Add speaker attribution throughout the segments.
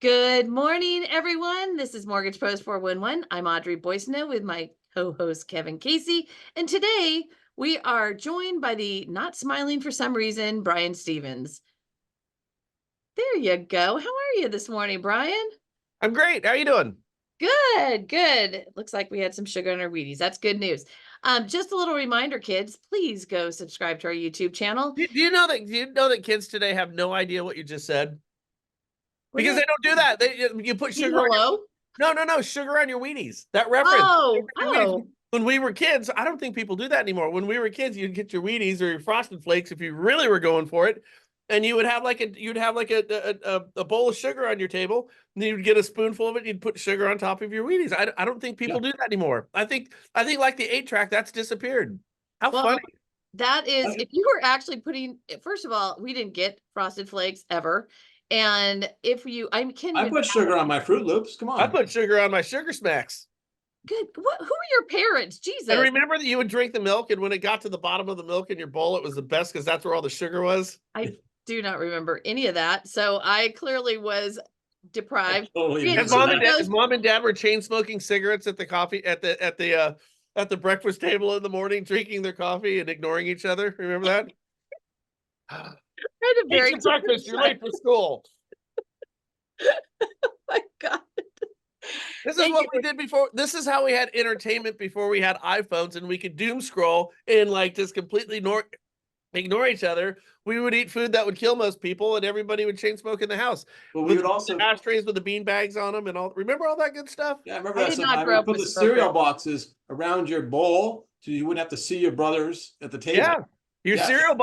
Speaker 1: Good morning, everyone. This is Mortgage Pros 411. I'm Audrey Boissonou with my co-host Kevin Casey, and today we are joined by the not smiling for some reason, Brian Stevens. There you go. How are you this morning, Brian?
Speaker 2: I'm great. How are you doing?
Speaker 1: Good. Looks like we had some sugar in our Wheaties. That's good news. Just a little reminder, kids, please go subscribe to our YouTube channel.
Speaker 2: Do you know that kids today have no idea what you just said? Because they don't do that. You put sugar on no sugar on your Wheaties. That reference.
Speaker 1: Oh.
Speaker 2: When we were kids, I don't think people do that anymore. When we were kids, you'd get your Wheaties or your Frosted Flakes if you really were going for it, and you would have a bowl of sugar on your table, and you'd get a spoonful of it, and you'd put sugar on top of your Wheaties. I don't think people do that anymore. I think like the 8-track, that's disappeared. How funny.
Speaker 1: That is, if you were actually putting, first of all, we didn't get Frosted Flakes ever. And if you,
Speaker 3: I put sugar on my Fruit Loops. Come on.
Speaker 2: I put sugar on my Sugar Smacks.
Speaker 1: Good. Who are your parents? Jesus.
Speaker 2: And remember that you would drink the milk, and when it got to the bottom of the milk in your bowl, it was the best because that's where all the sugar was.
Speaker 1: I do not remember any of that. So I clearly was deprived.
Speaker 2: As mom and dad were chain smoking cigarettes at the coffee at the breakfast table in the morning, drinking their coffee and ignoring each other. Remember that?
Speaker 1: I had a very
Speaker 2: breakfast. You're late for school.
Speaker 1: Oh my God.
Speaker 2: This is what we did before. This is how we had entertainment before we had iPhones, and we could doom scroll and like just completely ignore each other. We would eat food that would kill most people, and everybody would chain smoke in the house.
Speaker 3: But we would also
Speaker 2: ashtrays with the bean bags on them and all. Remember all that good stuff?
Speaker 3: Yeah, I remember that. I would put the cereal boxes around your bowl so you wouldn't have to see your brothers at the table.
Speaker 2: Yeah, your cereal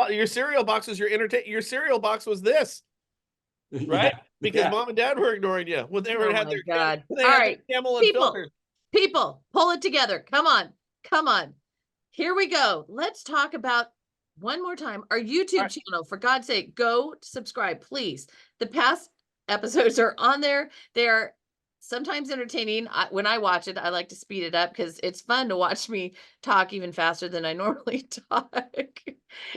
Speaker 2: box was your cereal box was this, right? Because mom and dad were ignoring you when they had their
Speaker 1: God.
Speaker 2: All right, camel and filters.
Speaker 1: People, pull it together. Come on. Here we go. Let's talk about one more time our YouTube channel. For God's sake, go subscribe, please. The past episodes are on there. They are sometimes entertaining. When I watch it, I like to speed it up because it's fun to watch me talk even faster than I normally talk.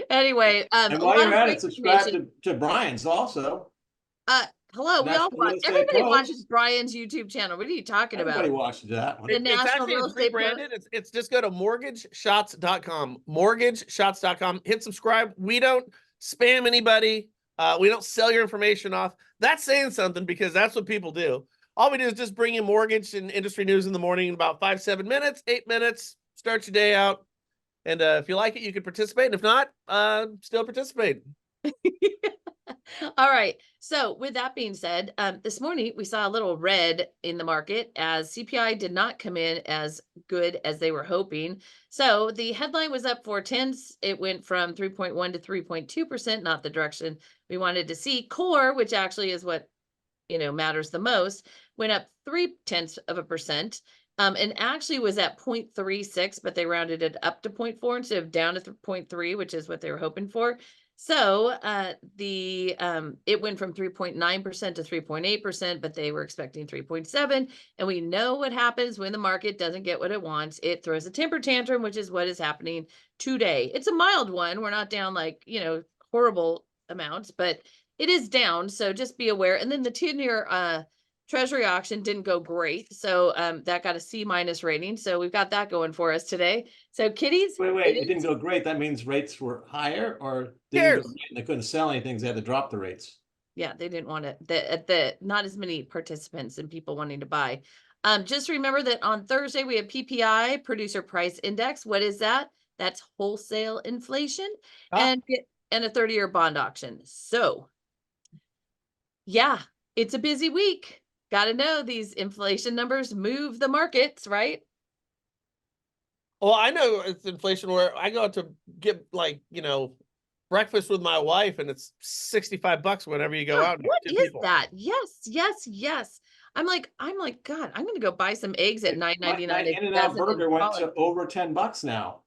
Speaker 1: Anyway,
Speaker 3: and while you're at it, subscribe to Brian's also.
Speaker 1: Hello, we all watch. Everybody watches Brian's YouTube channel. What are you talking about?
Speaker 3: Everybody watches that.
Speaker 2: It's actually rebranded. It's just go to mortgageshots.com. Mortgageshots.com. Hit subscribe. We don't spam anybody. We don't sell your information off. That's saying something because that's what people do. All we do is just bring you mortgage and industry news in the morning in about 5-7 minutes, 8 minutes. Start your day out. And if you like it, you can participate. And if not, still participate.
Speaker 1: All right. So with that being said, this morning we saw a little red in the market as CPI did not come in as good as they were hoping. So the headline was up 0.4. It went from 3.1 to 3.2%, not the direction we wanted to see. Core, which actually is what matters the most, went up 0.3%. And actually was at 0.36, but they rounded it up to 0.4 instead of down to 0.3, which is what they were hoping for. So it went from 3.9% to 3.8%, but they were expecting 3.7. And we know what happens when the market doesn't get what it wants. It throws a temper tantrum, which is what is happening today. It's a mild one. We're not down like, horrible amounts, but it is down. So just be aware. And then the 10-year Treasury auction didn't go great. So that got a C- rating. So we've got that going for us today. So kitties.
Speaker 3: Wait, it didn't go great. That means rates were higher or didn't go great and they couldn't sell anything. They had to drop the rates.
Speaker 1: Yeah, they didn't want it. Not as many participants and people wanting to buy. Just remember that on Thursday we have PPI, Producer Price Index. What is that? That's wholesale inflation and a 30-year bond auction. So yeah, it's a busy week. Got to know these inflation numbers move the markets, right?
Speaker 2: Well, I know it's inflation where I go out to get breakfast with my wife and it's $65 whenever you go out.
Speaker 1: What is that? Yes. I'm like, God, I'm going to go buy some eggs at $9.99.
Speaker 3: My In-N-Out burger went to over $10 now.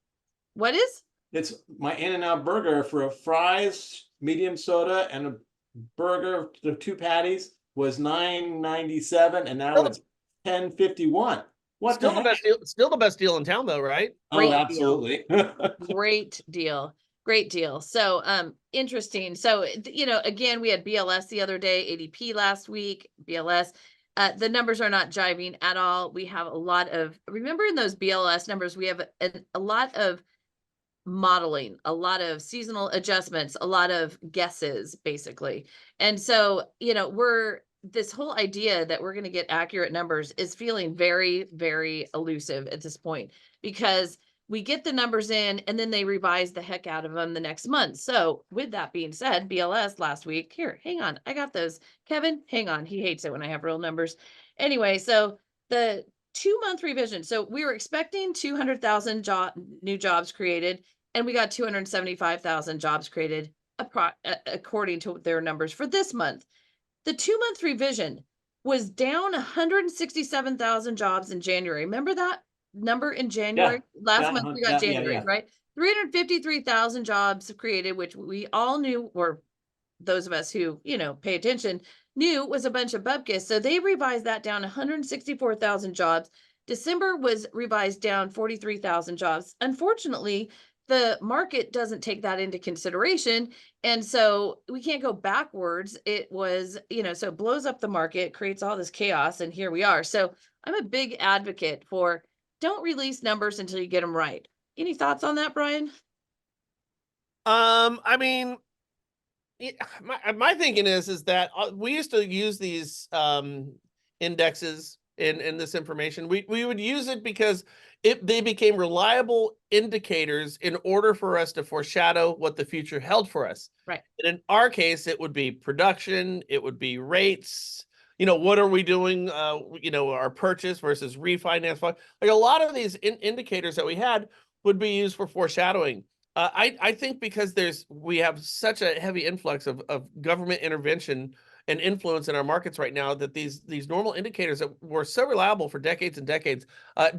Speaker 1: What is?
Speaker 3: It's my In-N-Out burger for a fries, medium soda, and a burger, the 2 patties was $9.97, and now it's $10.51. What?
Speaker 2: Still the best deal in town, though, right?
Speaker 3: Oh, absolutely.
Speaker 1: Great deal. Great deal. So, interesting. So, again, we had BLS the other day, ADP last week, BLS. The numbers are not jiving at all. We have a lot of, remember in those BLS numbers, we have a lot of modeling, a lot of seasonal adjustments, a lot of guesses, basically. And so, this whole idea that we're going to get accurate numbers is feeling very, very elusive at this point, because we get the numbers in and then they revise the heck out of them the next month. So, with that being said, BLS last week, here, hang on, I got those. Kevin, hang on. He hates it when I have real numbers. Anyway, so the 2-month revision. So, we were expecting 200,000 new jobs created, and we got 275,000 jobs created according to their numbers for this month. The 2-month revision was down 167,000 jobs in January. Remember that number in January? Last month we got January, right? 353,000 jobs created, which we all knew, or those of us who, pay attention, knew was a bunch of bupkis. So they revised that down 164,000 jobs. December was revised down 43,000 jobs. Unfortunately, the market doesn't take that into consideration. And so we can't go backwards. It was, so it blows up the market, creates all this chaos, and here we are. So I'm a big advocate for don't release numbers until you get them right. Any thoughts on that, Brian?
Speaker 2: I mean, my thinking is that we used to use these indexes in this information. We would use it because they became reliable indicators in order for us to foreshadow what the future held for us.
Speaker 1: Right.
Speaker 2: And in our case, it would be production, it would be rates. What are we doing? Our purchase versus refinance. Like a lot of these indicators that we had would be used for foreshadowing. I think because we have such a heavy influx of government intervention and influence in our markets right now, that these normal indicators that were so reliable for decades and decades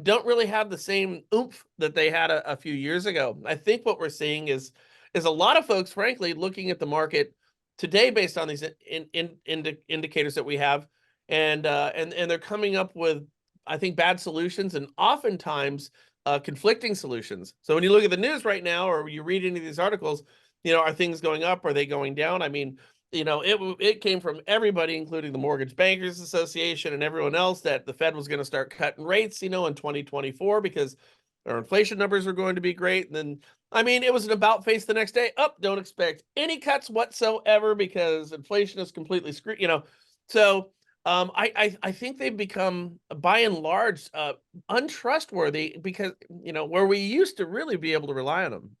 Speaker 2: don't really have the same oomph that they had a few years ago. I think what we're seeing is a lot of folks, frankly, looking at the market today based on these indicators that we have, and they're coming up with, I think, bad solutions, and oftentimes conflicting solutions. So when you look at the news right now, or you read any of these articles, are things going up? Are they going down? I mean, it came from everybody, including the Mortgage Bankers Association and everyone else, that the Fed was going to start cutting rates, in 2024 because our inflation numbers were going to be great. And then, I mean, it was an about face the next day. Don't expect any cuts whatsoever because inflation is completely screwed, So I think they've become, by and large, untrustworthy because, where we used to really be able to rely on them.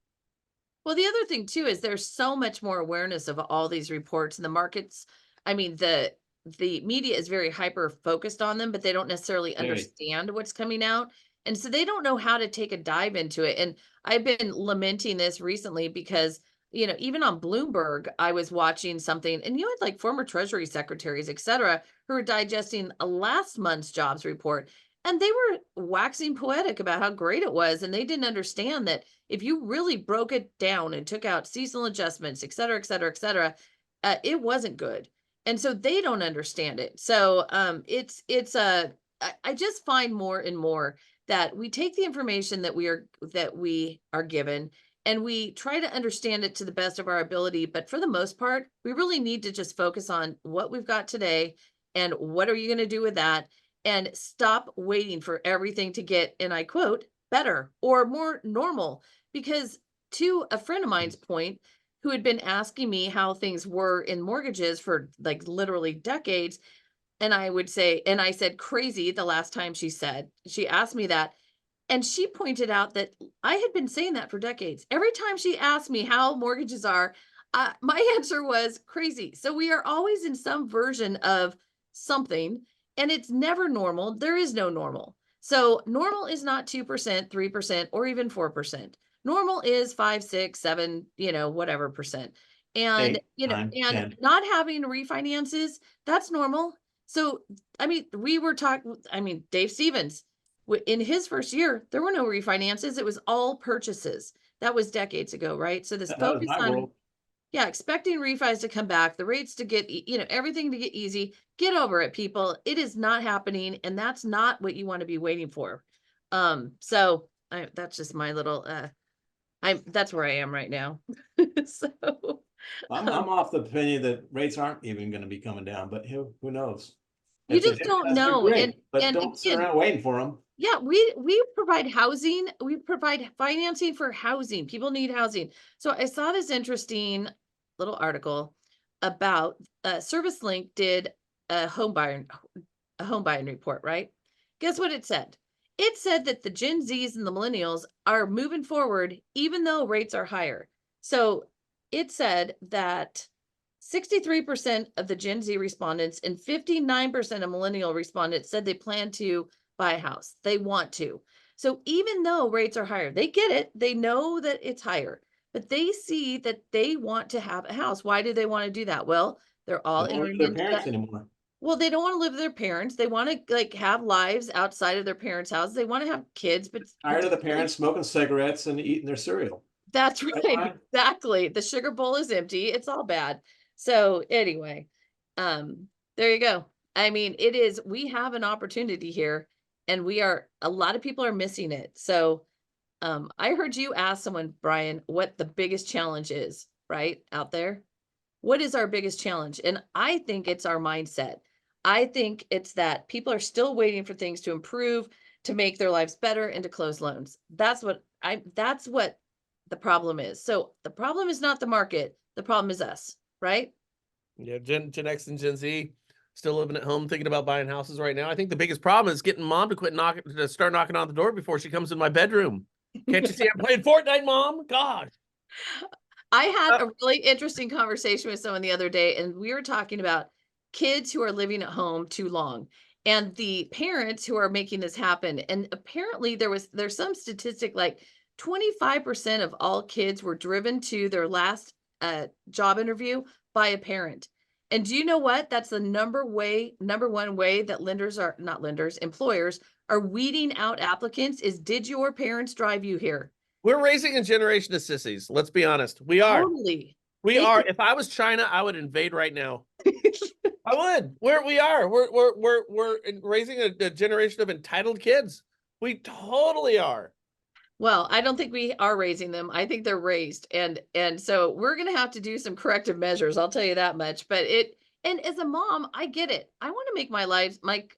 Speaker 1: Well, the other thing too is there's so much more awareness of all these reports in the markets. I mean, the media is very hyper focused on them, but they don't necessarily understand what's coming out. And so they don't know how to take a dive into it. And I've been lamenting this recently because, even on Bloomberg, I was watching something, and you had like former Treasury secretaries, et cetera, who were digesting a last month's jobs report. And they were waxing poetic about how great it was. And they didn't understand that if you really broke it down and took out seasonal adjustments, et cetera, et cetera, et cetera, it wasn't good. And so they don't understand it. So I just find more and more that we take the information that we are given, and we try to understand it to the best of our ability. But for the most part, we really need to just focus on what we've got today and what are you going to do with that, and stop waiting for everything to get, and I quote, better or more normal. Because to a friend of mine's point, who had been asking me how things were in mortgages for like literally decades, and I said crazy the last time she asked me that. And she pointed out that I had been saying that for decades. Every time she asked me how mortgages are, my answer was crazy. So we are always in some version of something, and it's never normal. There is no normal. So normal is not 2%, 3%, or even 4%. Normal is 5, 6, 7, whatever percent. And,
Speaker 3: 8, 9, 10.
Speaker 1: not having refinances, that's normal. So, I mean, Dave Stevens, in his first year, there were no refinances. It was all purchases. That was decades ago, right? So this
Speaker 3: That was
Speaker 1: focus
Speaker 3: my
Speaker 1: on,
Speaker 3: world.
Speaker 1: yeah, expecting refis to come back, the rates to get, everything to get easy. Get over it, people. It is not happening, and that's not what you want to be waiting for. So that's just my little That's where I am right now. So
Speaker 3: I'm off the opinion that rates aren't even going to be coming down, but who knows?
Speaker 1: you
Speaker 3: If they
Speaker 1: just
Speaker 3: do,
Speaker 1: don't
Speaker 3: that's
Speaker 1: know.
Speaker 3: great, but
Speaker 1: And
Speaker 3: don't sit
Speaker 1: again,
Speaker 3: around waiting for them.
Speaker 1: yeah, we provide housing, we provide financing for housing. People need housing. So I saw this interesting little article about Service Link did a home buying report, right? Guess what it said? It said that the Gen Zs and the millennials are moving forward even though rates are higher. So it said that 63% of the Gen Z respondents and 59% of millennial respondents said they plan to buy a house. They want to. So even though rates are higher, they get it. They know that it's higher, but they see that they want to have a house. Why do they want to do that? Well, they're all
Speaker 3: They don't live
Speaker 1: entering
Speaker 3: with their
Speaker 1: into
Speaker 3: parents
Speaker 1: that.
Speaker 3: anymore.
Speaker 1: Well, they don't want to live with their parents. They want to like have lives outside of their parents' house. They want to have kids, but
Speaker 3: Tired of the parents smoking cigarettes and eating their cereal.
Speaker 1: that's
Speaker 3: That's
Speaker 1: right.
Speaker 3: fine.
Speaker 1: Exactly. The sugar bowl is empty. It's all bad. So anyway, um, there you go. I mean, we have an opportunity here and a lot of people are missing it. So, I heard you ask someone, Brian, what the biggest challenge is, right? Out there. What is our biggest challenge? And I think it's our mindset. I think it's that people are still waiting for things to improve, to make their lives better, and to close loans. That's what the problem is. So the problem is not the market, the problem is us, right?
Speaker 2: Yeah, Gen X and Gen Z still living at home thinking about buying houses right now. I think the biggest problem is getting mom to start knocking on the door before she comes in my bedroom. Can't you see I'm playing Fortnite, mom? Gosh.
Speaker 1: I had a really interesting conversation with someone the other day, and we were talking about kids who are living at home too long and the parents who are making this happen. And apparently there's some statistic like 25% of all kids were driven to their last job interview by a parent. And do you know what? That's the number one way that employers are weeding out applicants is, did your parents drive you here?
Speaker 2: We're raising a generation of sissies. Let's be honest. We are.
Speaker 1: Totally.
Speaker 2: We
Speaker 1: They
Speaker 2: are. If I was China, I would invade right now. I would. We are. We're raising a generation of entitled kids. We totally are.
Speaker 1: Well, I don't think we are raising them. I think they're raised. And so we're going to have to do some corrective measures. I'll tell you that much. And as a mom, I get it. I want to make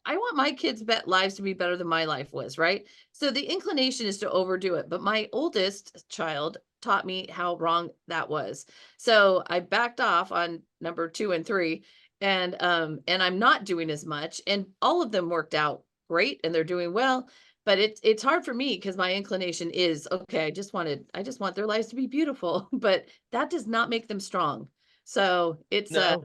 Speaker 1: I want my kids' lives to be better than my life was, right? So the inclination is to overdo it. But my oldest child taught me how wrong that was. So I backed off on number 2 and 3 and I'm not doing as much, and all of them worked out great and they're doing well, but it's hard for me because my inclination is, okay, I just want their lives to be beautiful, but that does not make them strong. So it's
Speaker 2: No.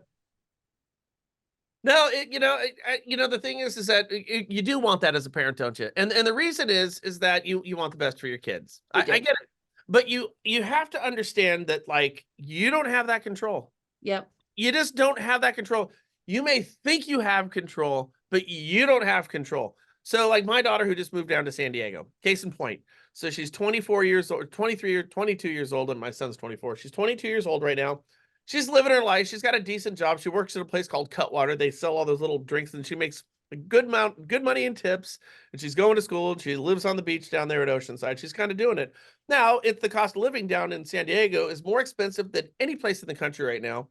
Speaker 2: No, the thing is that you do want that as a parent, don't you? And the reason is that you want the best for your kids. I get it, but you have to understand that like you don't have that control.
Speaker 1: Yep.
Speaker 2: You just don't have that control. You may think you have control, but you don't have control. So like my daughter who just moved down to San Diego, case in point. So she's 24 years old, 23 or 22 years old, and my son's 24. She's 22 years old right now. She's living her life. She's got a decent job. She works at a place called Cutwater. They sell all those little drinks, and she makes a good money in tips. And she's going to school. And she lives on the beach down there at Oceanside. She's kind of doing it. Now, it's the cost of living down in San Diego is more expensive than any place in the country right now.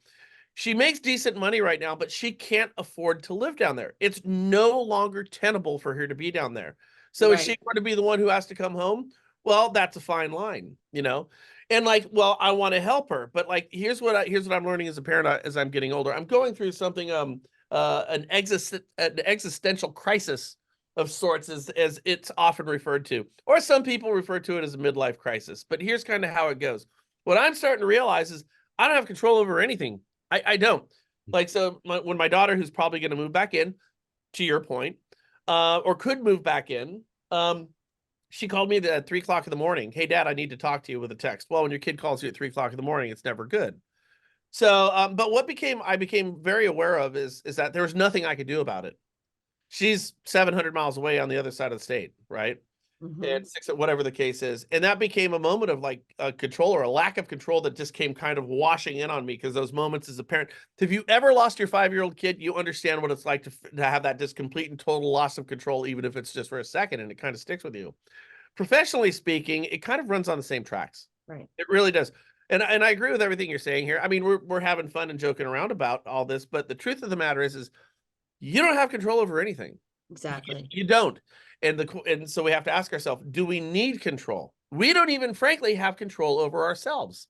Speaker 2: She makes decent money right now, but she can't afford to live down there. It's no longer tenable for her to be down there. So is she going to be the one who has to come home? Well, that's a fine line, And like, well, I want to help her, but like, here's what I'm learning as a parent as I'm getting older. I'm going through something, an existential crisis of sorts, as it's often referred to, or some people refer to it as a midlife crisis. But here's kind of how it goes. What I'm starting to realize is I don't have control over anything. I don't. Like, so when my daughter, who's probably going to move back in, to your point, or could move back in, she called me at 3:00 in the morning. Hey, Dad, I need to talk to you with a text. Well, when your kid calls you at 3:00 in the morning, it's never good. So, but what I became very aware of is that there was nothing I could do about it. She's 700 miles away on the other side of the state, right? And whatever the case is. And that became a moment of like a control or a lack of control that just came kind of washing in on me, because those moments as a parent, if you ever lost your 5-year-old kid, you understand what it's like to have that just complete and total loss of control, even if it's just for a second, and it kind of sticks with you. Professionally speaking, it kind of runs on the same tracks.
Speaker 1: Right.
Speaker 2: It really does. And I agree with everything you're saying here. I mean, we're having fun and joking around about all this, but the truth of the matter is you don't have control over anything.
Speaker 1: Exactly.
Speaker 2: You don't. And so we have to ask ourselves, do we need control? We don't even frankly have control over ourselves.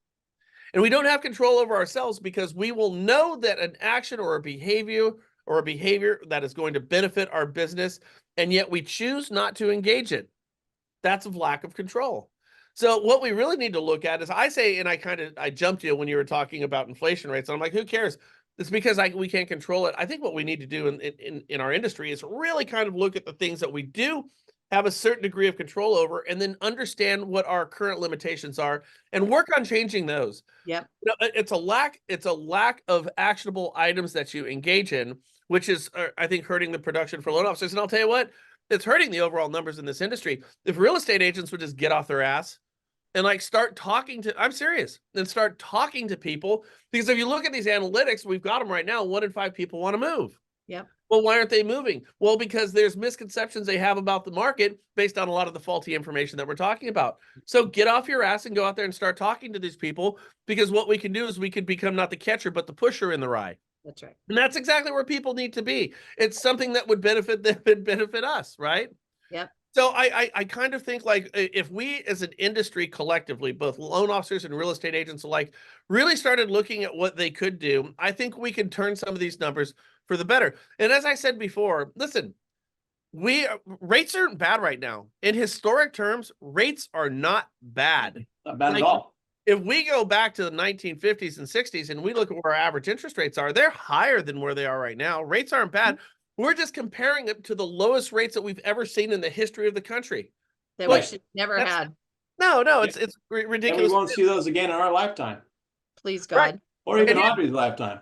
Speaker 2: And we don't have control over ourselves because we will know that an action or a behavior that is going to benefit our business, and yet we choose not to engage it. That's a lack of control. So what we really need to look at is, I say, and I jumped you when you were talking about inflation rates. And I'm like, who cares? It's because we can't control it. I think what we need to do in our industry is really kind of look at the things that we do have a certain degree of control over, and then understand what our current limitations are and work on changing those.
Speaker 1: Yep.
Speaker 2: You know, it's a lack of actionable items that you engage in, which is, I think, hurting the production for loan officers. And I'll tell you what, it's hurting the overall numbers in this industry. If real estate agents would just get off their ass and like start talking to, I'm serious, and start talking to people, because if you look at these analytics, we've got them right now, 1 in 5 people want to move.
Speaker 1: Yep.
Speaker 2: Well, why aren't they moving? Well, because there's misconceptions they have about the market based on a lot of the faulty information that we're talking about. So get off your ass and go out there and start talking to these people, because what we can do is we can become not the catcher, but the pusher in the rye.
Speaker 1: That's right.
Speaker 2: And that's exactly where people need to be. It's something that would benefit them and benefit us, right?
Speaker 1: Yep.
Speaker 2: So I kind of think, like, if we as an industry collectively, both loan officers and real estate agents alike, really started looking at what they could do, I think we can turn some of these numbers for the better. And as I said before, listen, rates aren't bad right now. In historic terms, rates are not bad.
Speaker 3: Not bad
Speaker 2: Like,
Speaker 3: at all.
Speaker 2: if we go back to the 1950s and 60s and we look at where our average interest rates are, they're higher than where they are right now. Rates aren't bad. We're just comparing it to the lowest rates that we've ever seen in the history of the country.
Speaker 1: That
Speaker 2: Well,
Speaker 1: we should never
Speaker 2: that's-
Speaker 1: had.
Speaker 2: No,
Speaker 3: Yeah.
Speaker 2: it's
Speaker 3: And we
Speaker 2: ridiculous.
Speaker 3: won't see those again in our lifetime,
Speaker 1: Please,
Speaker 2: Right.
Speaker 1: God.
Speaker 3: or even
Speaker 2: And yeah.
Speaker 3: Audrey's lifetime.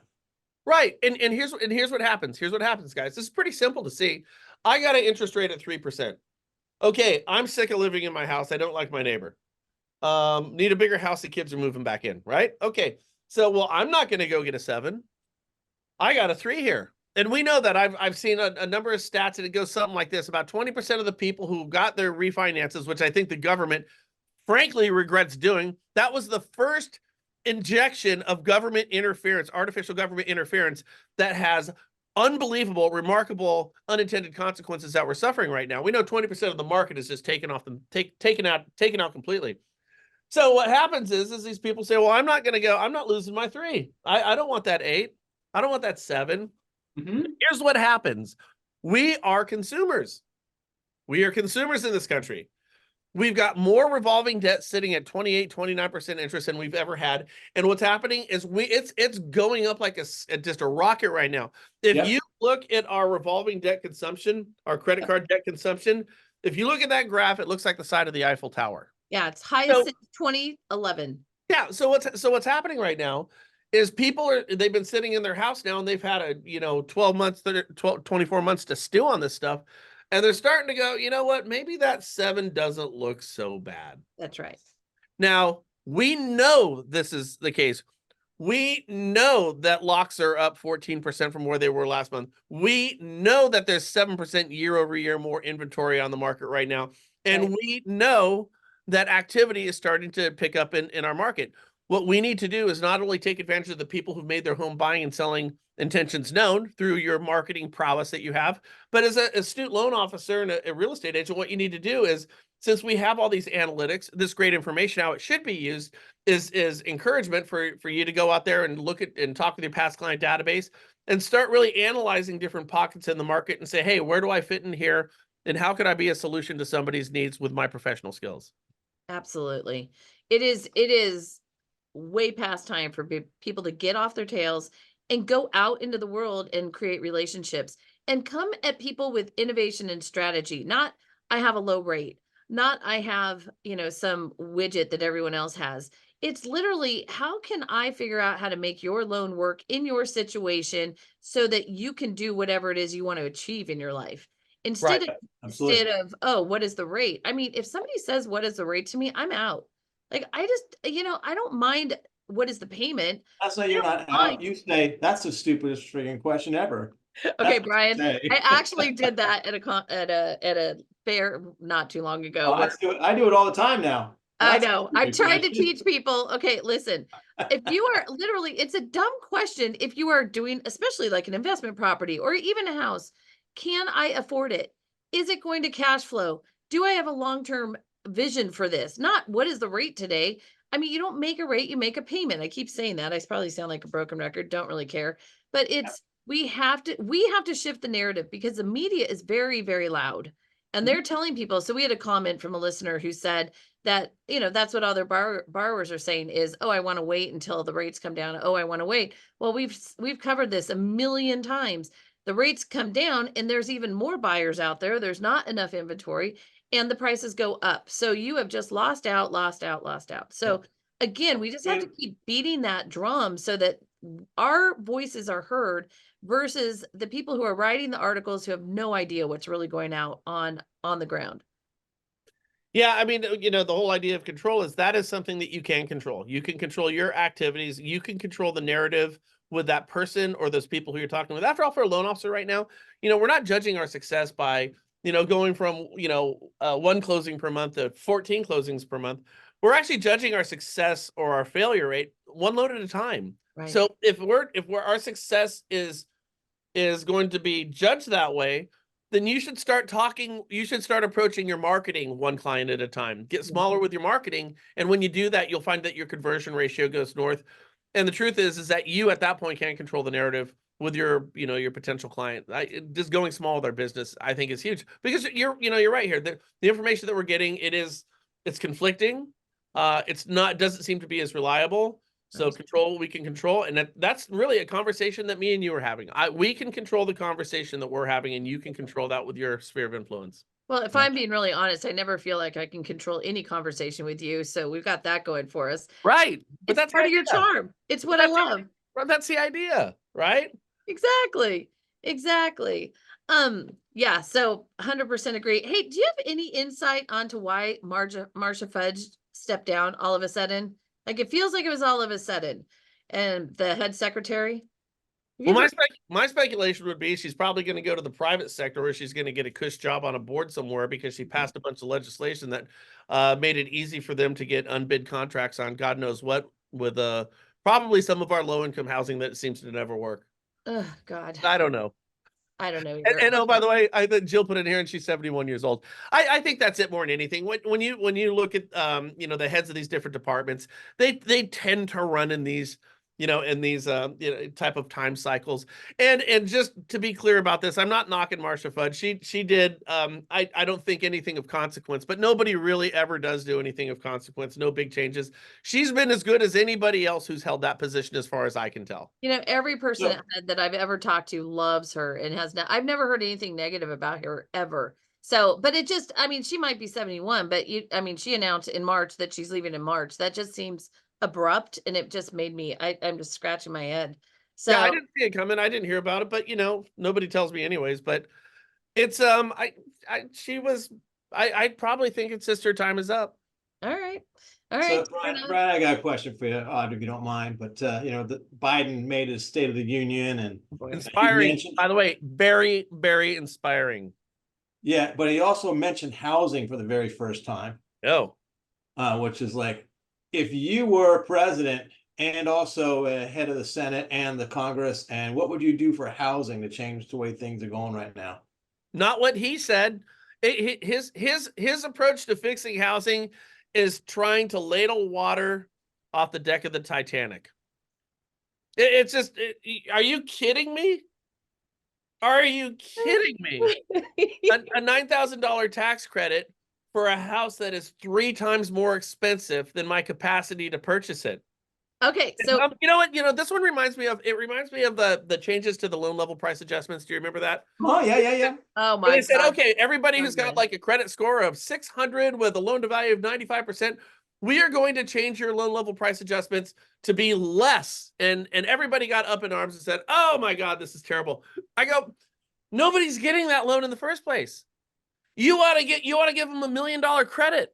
Speaker 2: Right. And here's what happens. Here's what happens, guys. This is pretty simple to see. I got an interest rate at 3%. Okay, I'm sick of living in my house. I don't like my neighbor. Need a bigger house. The kids are moving back in, right? Okay. So, well, I'm not going to go get a 7. I got a 3 here. And we know that I've seen a number of stats, and it goes something like this. About 20% of the people who got their refinances, which I think the government frankly regrets doing, that was the first injection of government interference, artificial government interference, that has unbelievable, remarkable unintended consequences that we're suffering right now. We know 20% of the market is just taken out completely. So what happens is these people say, well, I'm not going to go, I'm not losing my 3. I don't want that 8. I don't want that 7. Here's what happens. We are consumers. We are consumers in this country. We've got more revolving debt sitting at 28, 29% interest than we've ever had. And what's happening is it's going up like just a rocket right now. If
Speaker 3: Yep.
Speaker 2: you look at our revolving debt consumption, our credit card debt consumption, if you look at that graph, it looks like the side of the Eiffel Tower.
Speaker 1: Yeah, it's highest since 2011.
Speaker 2: Yeah. So what's happening right now is they've been sitting in their house now, and they've had 12 months, 24 months to stew on this stuff. And they're starting to go, you know what? Maybe that 7 doesn't look so bad.
Speaker 1: That's right.
Speaker 2: Now, we know this is the case. We know that locks are up 14% from where they were last month. We know that there's 7% year over year more inventory on the market right now. And
Speaker 1: Right.
Speaker 2: we know that activity is starting to pick up in our market. What we need to do is not only take advantage of the people who've made their home buying and selling intentions known through your marketing prowess that you have, but as an astute loan officer and a real estate agent, what you need to do is, since we have all these analytics, this great information, how it should be used is encouragement for you to go out there and look at and talk with your past client database and start really analyzing different pockets in the market and say, hey, where do I fit in here? And how could I be a solution to somebody's needs with my professional skills?
Speaker 1: Absolutely. It is way past time for people to get off their tails and go out into the world and create relationships and come at people with innovation and strategy. Not, I have a low rate, not, I have, some widget that everyone else has. It's literally, how can I figure out how to make your loan work in your situation so that you can do whatever it is you want to achieve in your life? Instead
Speaker 2: Right.
Speaker 1: of
Speaker 3: Absolutely.
Speaker 1: oh, what is the rate? I mean, if somebody says, what is the rate to me, I'm out. Like, I just, I don't mind what is the payment.
Speaker 3: That's why you're not out. You say that's the stupidest freaking question ever.
Speaker 1: Okay,
Speaker 3: That's what you
Speaker 1: Brian,
Speaker 3: say.
Speaker 1: I actually did that at a fair not too long ago.
Speaker 3: Oh, I do it all the time now.
Speaker 1: I
Speaker 3: That's
Speaker 1: know.
Speaker 3: a
Speaker 1: I'm
Speaker 3: good
Speaker 1: trying to
Speaker 3: question.
Speaker 1: teach people. Okay, listen. If you are literally, it's a dumb question. If you are doing, especially like an investment property or even a house, can I afford it? Is it going to cash flow? Do I have a long-term vision for this? Not what is the rate today? I mean, you don't make a rate, you make a payment. I keep saying that. I probably sound like a broken record, don't really care. But it's we have to shift the narrative because the media is very, very loud. And they're telling people. So we had a comment from a listener who said, that that's what other borrowers are saying is, oh, I want to wait until the rates come down. Oh, I want to wait. Well, we've covered this a million times. The rates come down and there's even more buyers out there. There's not enough inventory and the prices go up. So you have just lost out, lost out, lost out. So again, we just have to keep beating that drum so that our voices are heard versus the people who are writing the articles who have no idea what's really going out on the ground.
Speaker 2: Yeah, I mean, the whole idea of control is that is something that you can control. You can control your activities. You can control the narrative with that person or those people who you're talking with. After all, for a loan officer right now, we're not judging our success by, going from, one closing per month to 14 closings per month. We're actually judging our success or our failure rate one loan at a time.
Speaker 1: Right.
Speaker 2: So if our success is going to be judged that way, then you should start approaching your marketing one client at a time. Get smaller with your marketing. And when you do that, you'll find that your conversion ratio goes north. And the truth is that you at that point can't control the narrative with your potential client. Just going small with our business, I think, is huge because you're right here. The information that we're getting, it's conflicting. Doesn't seem to be as reliable. So control what we can control. And that's really a conversation that me and you are having. We can control the conversation that we're having, and you can control that with your sphere of influence.
Speaker 1: Well, if I'm being really honest, I never feel like I can control any conversation with you. So we've got that going for us.
Speaker 2: Right. But
Speaker 1: It's
Speaker 2: that's
Speaker 1: part of your charm. It's what I love.
Speaker 2: That's the idea, right?
Speaker 1: Exactly. Exactly. Yeah, so 100% agree. Hey, do you have any insight onto why Marcia Fudge stepped down all of a sudden? Like it feels like it was all of a sudden. And the head secretary? Have you
Speaker 2: Well,
Speaker 1: ever-
Speaker 2: my speculation would be she's probably going to go to the private sector where she's going to get a cush job on a board somewhere because she passed a bunch of legislation that made it easy for them to get unbid contracts on God knows what with probably some of our low-income housing that seems to never work.
Speaker 1: Oh, God.
Speaker 2: I don't know.
Speaker 1: I don't know either.
Speaker 2: And oh, by the way, I think Jill put in here and she's 71 years old. I think that's it more than anything. When you look at the heads of these different departments, they tend to run in these type of time cycles. And just to be clear about this, I'm not knocking Marcia Fudge. She did I don't think anything of consequence, but nobody really ever does do anything of consequence. No big changes. She's been as good as anybody else who's held that position as far as I can tell.
Speaker 1: Every person
Speaker 3: So-
Speaker 1: that I've ever talked to loves her and I've never heard anything negative about her ever. So, but it just, I mean, she might be 71, but she announced in March that she's leaving in March. That just seems abrupt and it just made me, I'm just scratching my head. So
Speaker 2: yeah, I didn't see it coming. I didn't hear about it, but nobody tells me anyways. But it's I probably think it's just her time is up.
Speaker 1: all right.
Speaker 3: So
Speaker 1: Fair
Speaker 3: Brian,
Speaker 1: enough.
Speaker 3: I got a question for you, Audrey, if you don't mind. But Biden made his State of the Union and
Speaker 2: Inspiring,
Speaker 3: mentioned-
Speaker 2: by the way, very, very inspiring.
Speaker 3: yeah, but he also mentioned housing for the very first time,
Speaker 2: Oh,
Speaker 3: which is like, if you were president and also head of the Senate and the Congress, and what would you do for housing to change the way things are going right now?
Speaker 2: not what he said. His approach to fixing housing is trying to ladle water off the deck of the Titanic. It's just, are you kidding me? Are you kidding me? A $9,000 tax credit for a house that is 3 times more expensive than my capacity to purchase it.
Speaker 1: Okay, so
Speaker 2: you know what? This one reminds me of the changes to the loan level price adjustments. Do you remember that?
Speaker 3: Oh, yeah.
Speaker 1: oh
Speaker 2: Where
Speaker 1: my
Speaker 2: they said,
Speaker 1: God.
Speaker 2: okay, everybody who's got
Speaker 1: Okay.
Speaker 2: like a credit score of 600 with a loan to value of 95%, we are going to change your loan level price adjustments to be less. And everybody got up in arms and said, oh my God, this is terrible. I go, nobody's getting that loan in the first place. You ought to give them $1 million credit.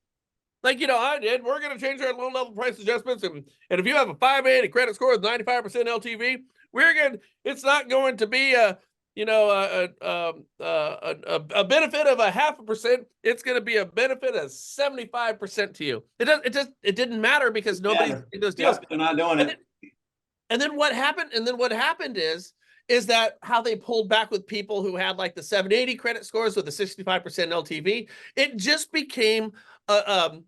Speaker 2: Like, I did. We're going to change our loan level price adjustments. And if you have a 580 credit score with 95% LTV, it's not going to be you know, a benefit of 0.5%, it's going to be a benefit of 75% to you. It didn't matter because nobody's in those deals.
Speaker 3: Yep, they're not doing it.
Speaker 2: And then what happened? And then what happened is that how they pulled back with people who had like the 780 credit scores with the 65% LTV. It just became a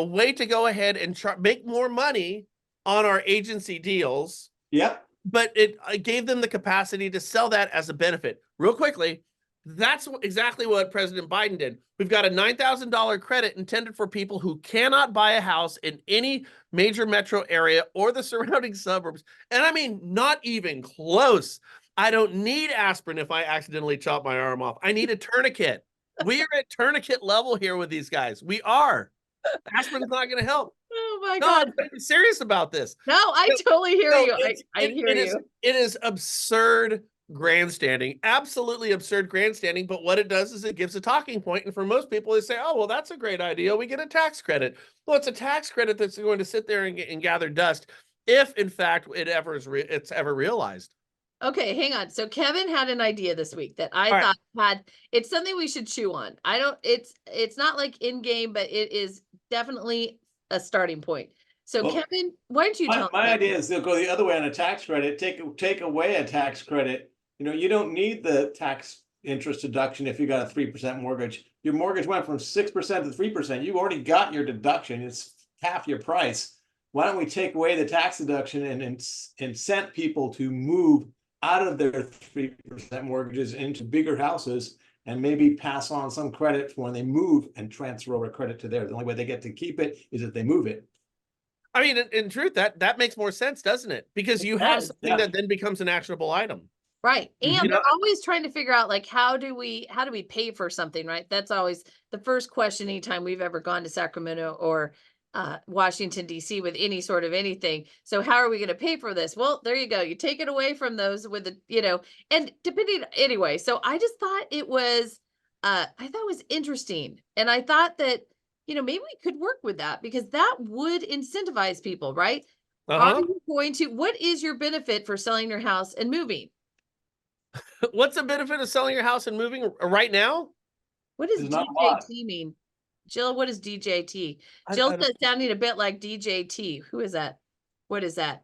Speaker 2: way to go ahead and make more money on our agency deals.
Speaker 3: Yep.
Speaker 2: But it gave them the capacity to sell that as a benefit. Real quickly, that's exactly what President Biden did. We've got a $9,000 credit intended for people who cannot buy a house in any major metro area or the surrounding suburbs. And I mean, not even close. I don't need aspirin if I accidentally chop my arm off. I need a tourniquet. We are at tourniquet level here with these guys. We are. Aspirin's not going to help.
Speaker 1: Oh my God.
Speaker 2: I'm serious about this.
Speaker 1: No, I totally hear you. I hear you.
Speaker 2: It is absurd grandstanding, absolutely absurd grandstanding. But what it does is it gives a talking point. And for most people, they say, oh, well, that's a great idea. We get a tax credit. Well, it's a tax credit that's going to sit there and gather dust if, in fact, it's ever realized.
Speaker 1: Okay, hang on. So Kevin had an idea this week that I thought it's something we should chew on. It's not like in game, but it is definitely a starting point. So well, Kevin, why don't you tell
Speaker 3: my idea is they'll go the other way on a tax credit, take away a tax credit. You know, you don't need the tax interest deduction if you got a 3% mortgage. Your mortgage went from 6% to 3%. You already got your deduction. It's half your price. Why don't we take away the tax deduction and incent people to move out of their 3% mortgages into bigger houses and maybe pass on some credit for when they move and transfer over credit to theirs. The only way they get to keep it is if they move it.
Speaker 2: I mean, in truth, that makes more sense, doesn't it? Because you have something that then becomes an actionable item.
Speaker 1: Right. And they're always trying to figure out, like, how do we pay for something, right? That's always the first question anytime we've ever gone to Sacramento or Washington, D.C. with any sort of anything. So how are we going to pay for this? Well, there you go. You take it away from those with the, and depending anyway. So I just thought it was, interesting. And I thought that, maybe we could work with that because that would incentivize people, right? Are you going to, what is your benefit for selling your house and moving?
Speaker 2: What's the benefit of selling your house and moving right now?
Speaker 1: What does DJT mean? Jill, what is DJT? Jill's sounding a bit like DJT. Who is that? What is that?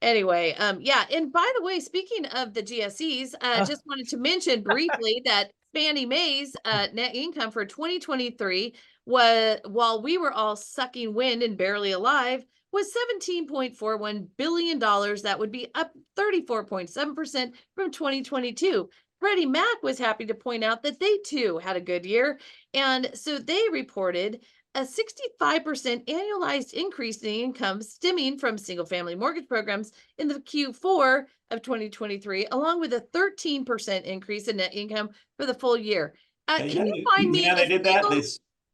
Speaker 1: Anyway, yeah. And by the way, speaking of the GSEs, just wanted to mention briefly that Fannie Mae's net income for 2023 was, while we were all sucking wind and barely alive, was $17.41 billion. That would be up 34.7% from 2022. Freddie Mac was happy to point out that they too had a good year. And so they reported a 65% annualized increase in income stemming from single-family mortgage programs in the Q4 of 2023, along with a 13% increase in net income for the full year. Can you find me?
Speaker 3: Yeah, they did that.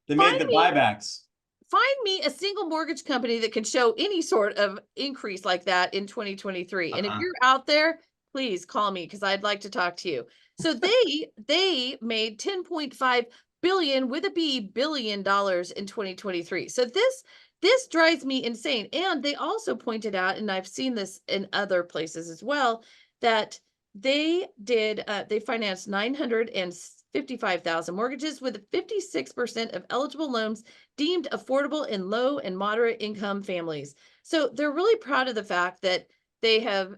Speaker 3: They made the buybacks.
Speaker 1: Find me a single mortgage company that can show any sort of increase like that in 2023. And if you're out there, please call me because I'd like to talk to you. So they made $10.5 billion with a B billion dollars in 2023. So this drives me insane. And they also pointed out, and I've seen this in other places as well, that they financed 955,000 mortgages with 56% of eligible loans deemed affordable in low and moderate income families. So they're really proud of the fact that they have,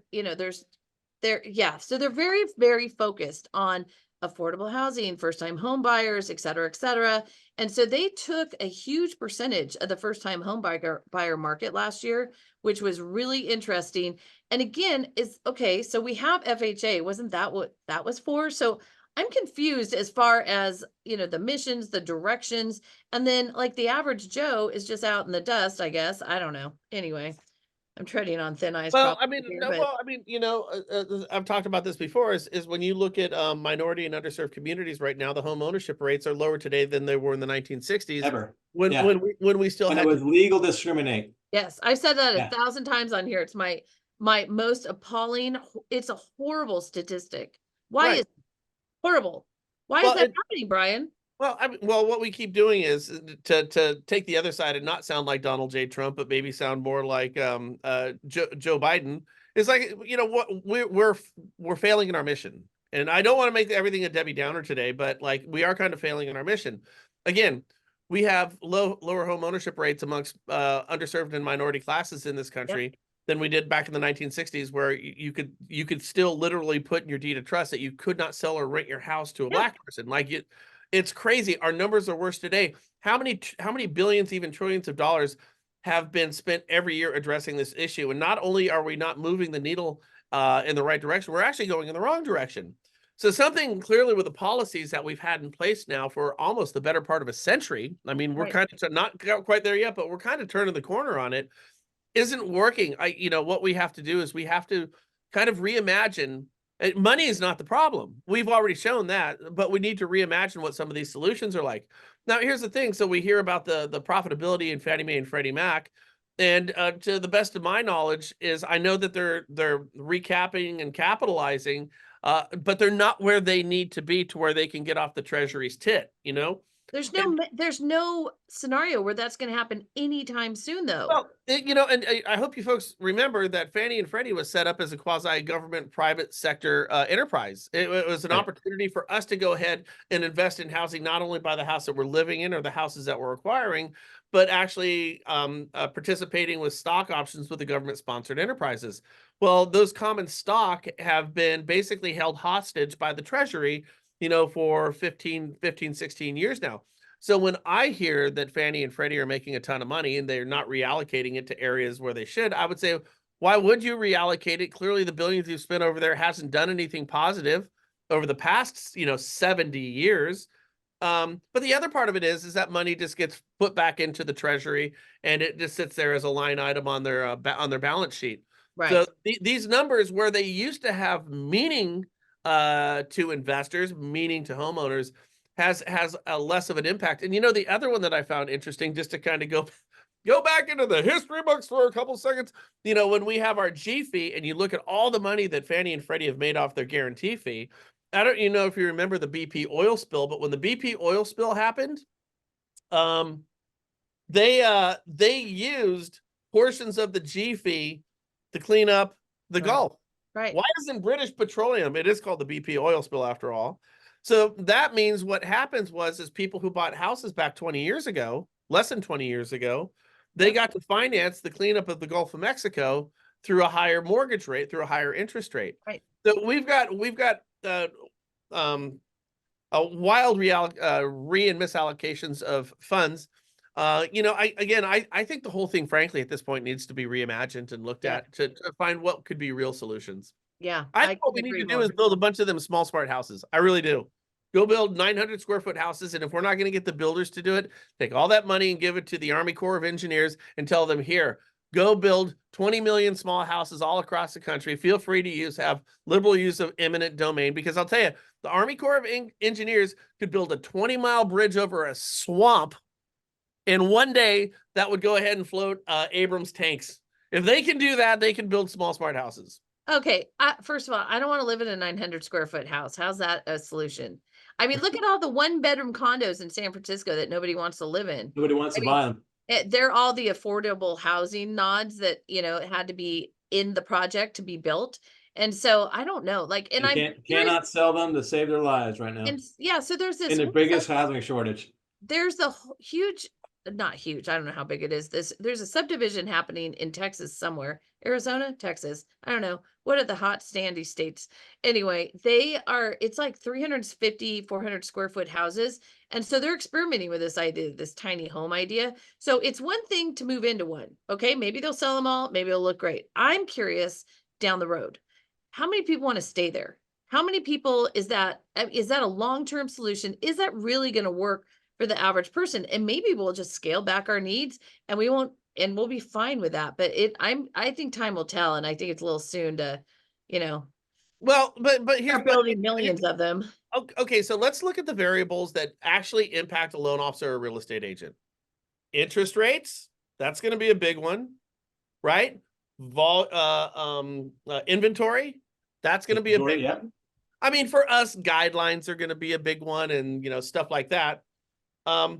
Speaker 1: so they're very, very focused on affordable housing, first-time home buyers, et cetera, et cetera. And so they took a huge percentage of the first-time home buyer market last year, which was really interesting. And again, so we have FHA. Wasn't that what that was for? So I'm confused as far as, the missions, the directions, and then like the average Joe is just out in the dust, I guess. I don't know. Anyway. I'm treading on thin ice.
Speaker 2: Well, I've talked about this before. Is when you look at minority and underserved communities right now, the home ownership rates are lower today than they were in the 1960s.
Speaker 3: Ever
Speaker 2: when we still had
Speaker 3: it was legal to discriminate.
Speaker 1: Yes, I've said that 1,000 times on here. It's my most appalling. It's a horrible statistic. Why is it horrible? Why is that happening, Brian?
Speaker 2: Well, what we keep doing is to take the other side and not sound like Donald J. Trump, but maybe sound more like Joe Biden, it's like, you know what, we're failing in our mission. And I don't want to make everything a Debbie Downer today, but like we are kind of failing in our mission. Again, we have lower home ownership rates amongst underserved and minority classes in this country than we did back in the 1960s, where you could still literally put in your deed of trust that you could not sell or rent your house to a black person. Like it's crazy. Our numbers are worse today. How many billions, even trillions of dollars have been spent every year addressing this issue? And not only are we not moving the needle in the right direction, we're actually going in the wrong direction. So something clearly with the policies that we've had in place now for almost the better part of a century, I mean, we're kind of not quite there yet, but we're kind of turning the corner on it, isn't working. What we have to do is we have to kind of reimagine. Money is not the problem. We've already shown that, but we need to reimagine what some of these solutions are like. Now, here's the thing. So we hear about the profitability in Fannie Mae and Freddie Mac. And to the best of my knowledge is I know that they're recapping and capitalizing, but they're not where they need to be to where they can get off the Treasury's tit, you know?
Speaker 1: There's no scenario where that's going to happen anytime soon, though.
Speaker 2: Well, and I hope you folks remember that Fannie and Freddie was set up as a quasi-government private sector enterprise. It was an opportunity for us to go ahead and invest in housing, not only by the house that we're living in or the houses that we're acquiring, but actually participating with stock options with the government-sponsored enterprises. Well, those common stock have been basically held hostage by the Treasury, for 15, 16 years now. So when I hear that Fannie and Freddie are making a ton of money and they're not reallocating it to areas where they should, I would say, why would you reallocate it? Clearly, the billions you've spent over there hasn't done anything positive over the past, 70 years. But the other part of it is that money just gets put back into the Treasury and it just sits there as a line item on their balance sheet.
Speaker 1: Right.
Speaker 2: So these numbers, where they used to have meaning to investors, meaning to homeowners, has a less of an impact. And the other one that I found interesting, just to kind of go back into the history books for a couple seconds, when we have our G fee and you look at all the money that Fannie and Freddie have made off their guarantee fee. I don't know if you remember the BP oil spill, but when the BP oil spill happened, they used portions of the G fee to clean up the Gulf.
Speaker 1: Right.
Speaker 2: Why isn't British Petroleum? It is called the BP oil spill after all. So that means what happens is people who bought houses back 20 years ago, less than 20 years ago, they got to finance the cleanup of the Gulf of Mexico through a higher mortgage rate, through a higher interest rate.
Speaker 1: Right.
Speaker 2: So we've got a wild re and misallocations of funds. I think the whole thing, frankly, at this point needs to be reimagined and looked at to find what could be real solutions.
Speaker 1: Yeah.
Speaker 2: I think what we need to do is build a bunch of them small, smart houses. I really do. Go build 900 square foot houses. And if we're not going to get the builders to do it, take all that money and give it to the Army Corps of Engineers and tell them, here, go build 20 million small houses all across the country. Feel free to have liberal use of eminent domain, because I'll tell you, the Army Corps of Engineers could build a 20-mile bridge over a swamp. And one day that would go ahead and float Abrams tanks. If they can do that, they can build small, smart houses.
Speaker 1: Okay. First of all, I don't want to live in a 900 square foot house. How's that a solution? I mean, look at all the 1-bedroom condos in San Francisco that nobody wants to live in.
Speaker 3: Nobody wants to buy them.
Speaker 1: They're all the affordable housing nods that, it had to be in the project to be built. And so I don't know, like, and I
Speaker 3: cannot sell them to save their lives right now.
Speaker 1: And so there's this
Speaker 3: in the biggest housing shortage.
Speaker 1: There's a huge, not huge, I don't know how big it is. There's a subdivision happening in Texas somewhere, Arizona, Texas. I don't know. What are the hot standy states? Anyway, it's like 350, 400 square foot houses. And so they're experimenting with this idea, this tiny home idea. So it's one thing to move into one. Okay. Maybe they'll sell them all. Maybe it'll look great. I'm curious down the road, how many people want to stay there? How many people is that a long-term solution? Is that really going to work for the average person? And maybe we'll just scale back our needs and we'll be fine with that. But I think time will tell. And I think it's a little soon to,
Speaker 2: well, but here's
Speaker 1: building millions of them.
Speaker 2: Okay. So let's look at the variables that actually impact a loan officer or a real estate agent. Interest rates, that's going to be a big one, right? Inventory, that's going to be a big one. I mean, for us, guidelines are going to be a big one, and stuff like that. But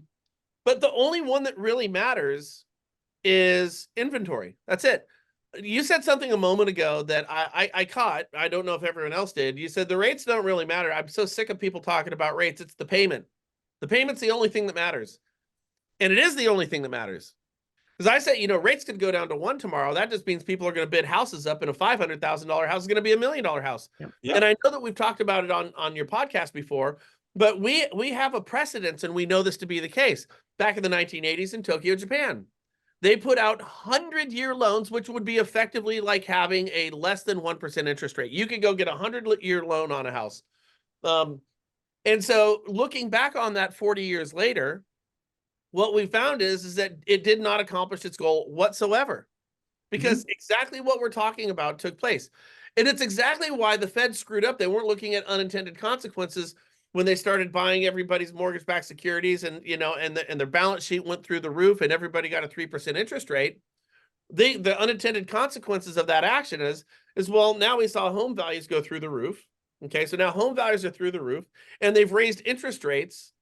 Speaker 2: the only one that really matters is inventory. That's it. you said something a moment ago that I caught. I don't know if everyone else did. You said the rates don't really matter. I'm so sick of people talking about rates. It's the payment. The payment's the only thing that matters. And it is the only thing that matters. Because I say, rates could go down to 1 tomorrow. That just means people are going to bid houses up, and a $500,000 house is going to be $1 million house.
Speaker 1: Yep.
Speaker 3: Yep.
Speaker 2: And I know that we've talked about it on your podcast before, but we have a precedence, and we know this to be the case. Back in the 1980s in Tokyo, Japan, they put out 100-year loans, which would be effectively like having a less than 1% interest rate. You could go get a 100-year loan on a house. And so looking back on that 40 years later, what we found is that it did not accomplish its goal whatsoever, because exactly what we're talking about took place. And it's exactly why the Fed screwed up. They weren't looking at unintended consequences when they started buying everybody's mortgage-backed securities, and and their balance sheet went through the roof, and everybody got a 3% interest rate. The unintended consequences of that action is well, now we saw home values go through the roof. Okay, so now home values are through the roof, and they've raised interest rates.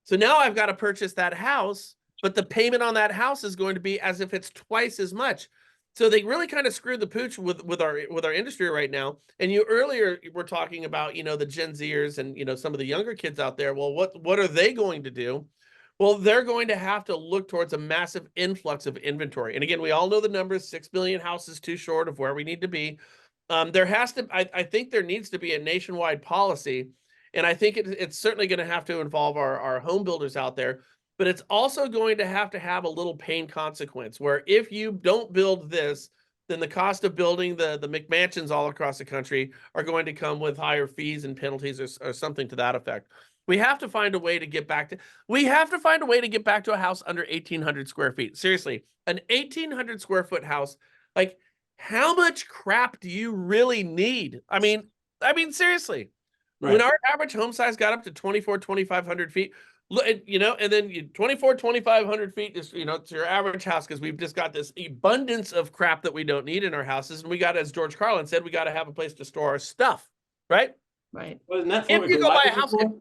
Speaker 2: So now I've got to purchase that house, but the payment on that house is going to be as if it's twice as much. So they really kind of screwed the pooch with our industry right now. And you earlier were talking about, the Gen Zers and, some of the younger kids out there. Well, what are they going to do? Well, they're going to have to look towards a massive influx of inventory. And again, we all know the numbers, 6 million houses too short of where we need to be. I think there needs to be a nationwide policy. And I think it's certainly going to have to involve our home builders out there, but it's also going to have a little pain consequence where if you don't build this, then the cost of building the McMansions all across the country are going to come with higher fees and penalties or something to that effect. We have to find a way to get back to a house under 1,800 square feet. Seriously, an 1,800 square foot house, like how much crap do you really need? I mean, seriously.
Speaker 3: Right.
Speaker 2: When our average home size got up to 2,500 feet, and then 2,500 feet is, it's your average house, because we've just got this abundance of crap that we don't need in our houses. And we got, as George Carlin said, we got to have a place to store our stuff, right?
Speaker 1: Right.
Speaker 3: Wasn't that
Speaker 2: If
Speaker 3: what
Speaker 2: you go buy a
Speaker 3: garages are
Speaker 2: house,
Speaker 3: for?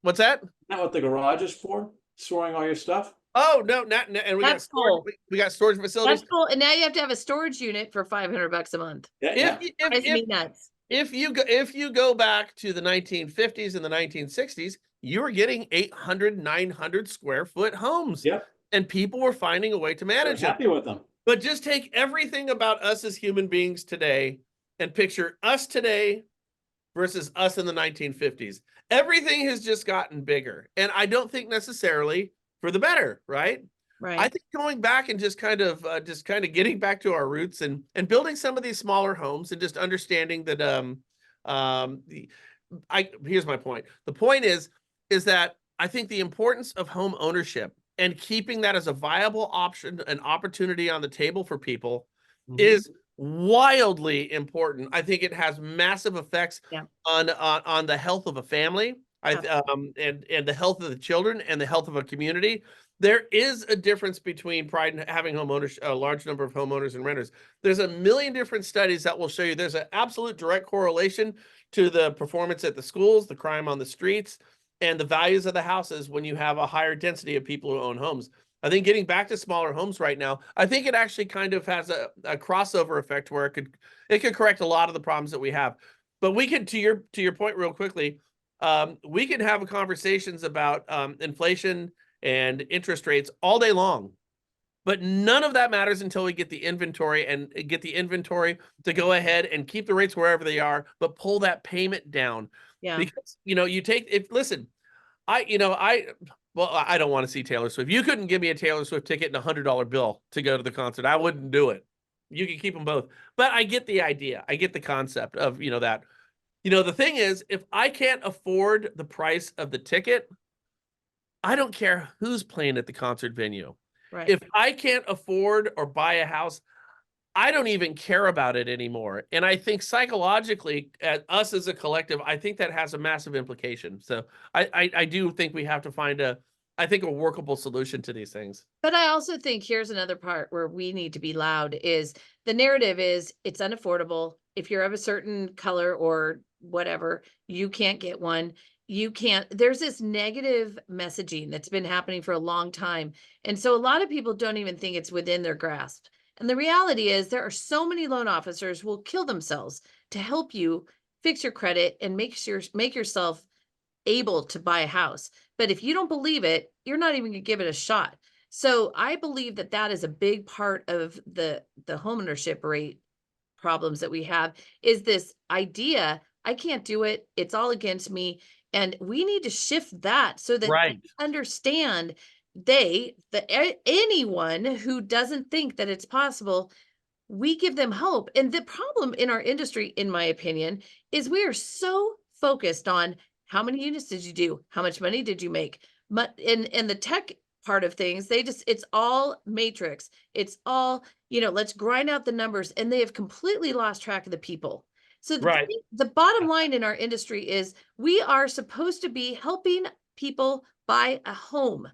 Speaker 2: what's that?
Speaker 3: Isn't that what the garage is for? Storing all your stuff?
Speaker 2: Oh, no, not, and we got
Speaker 1: That's
Speaker 2: storage,
Speaker 1: cool.
Speaker 2: we got storage facilities.
Speaker 1: That's cool. And now you have to have a storage unit for $500 a month.
Speaker 3: Yeah.
Speaker 1: Drives me nuts.
Speaker 2: If you go back to the 1950s and the 1960s, you were getting 800, 900 square foot homes.
Speaker 3: Yep.
Speaker 2: And people were finding a way to manage it.
Speaker 3: Happy with them.
Speaker 2: But just take everything about us as human beings today and picture us today versus us in the 1950s. Everything has just gotten bigger. And I don't think necessarily for the better, right?
Speaker 1: Right.
Speaker 2: I think going back and just kind of getting back to our roots and building some of these smaller homes and just understanding that here's my point. The point is that I think the importance of home ownership and keeping that as a viable option, an opportunity on the table for people is wildly important. I think it has massive effects on the health of a family, and the health of the children and the health of a community. There is a difference between pride and having homeowners, a large number of homeowners and renters. There's a million different studies that will show you there's an absolute direct correlation to the performance at the schools, the crime on the streets, and the values of the houses when you have a higher density of people who own homes. I think getting back to smaller homes right now, I think it actually kind of has a crossover effect where it could correct a lot of the problems that we have. But we could, to your point real quickly, we can have conversations about inflation and interest rates all day long, but none of that matters until we get the inventory to go ahead and keep the rates wherever they are, but pull that payment down.
Speaker 1: Yeah.
Speaker 2: Because, I don't want to see Taylor Swift. You couldn't give me a Taylor Swift ticket and a $100 bill to go to the concert. I wouldn't do it. You can keep them both, but I get the idea. I get the concept of, that, the thing is, if I can't afford the price of the ticket, I don't care who's playing at the concert venue.
Speaker 1: Right.
Speaker 2: If I can't afford or buy a house, I don't even care about it anymore. And I think psychologically, us as a collective, I think that has a massive implication. So I do think we have to find a workable solution to these things.
Speaker 1: But I also think here's another part where we need to be loud is the narrative is it's unaffordable. If you're of a certain color or whatever, you can't get one. There's this negative messaging that's been happening for a long time. And so a lot of people don't even think it's within their grasp. And the reality is there are so many loan officers who will kill themselves to help you fix your credit and make yourself able to buy a house. But if you don't believe it, you're not even going to give it a shot. So I believe that that is a big part of the homeownership rate problems that we have, is this idea, I can't do it, it's all against me. And we need to shift that so that they
Speaker 2: Right.
Speaker 1: understand anyone who doesn't think that it's possible, we give them hope. And the problem in our industry, in my opinion, is we are so focused on how many units did you do? How much money did you make? In the tech part of things, it's all matrix. It's all, let's grind out the numbers, and they have completely lost track of the people. So
Speaker 2: Right.
Speaker 1: the bottom line in our industry is we are supposed to be helping people buy a home,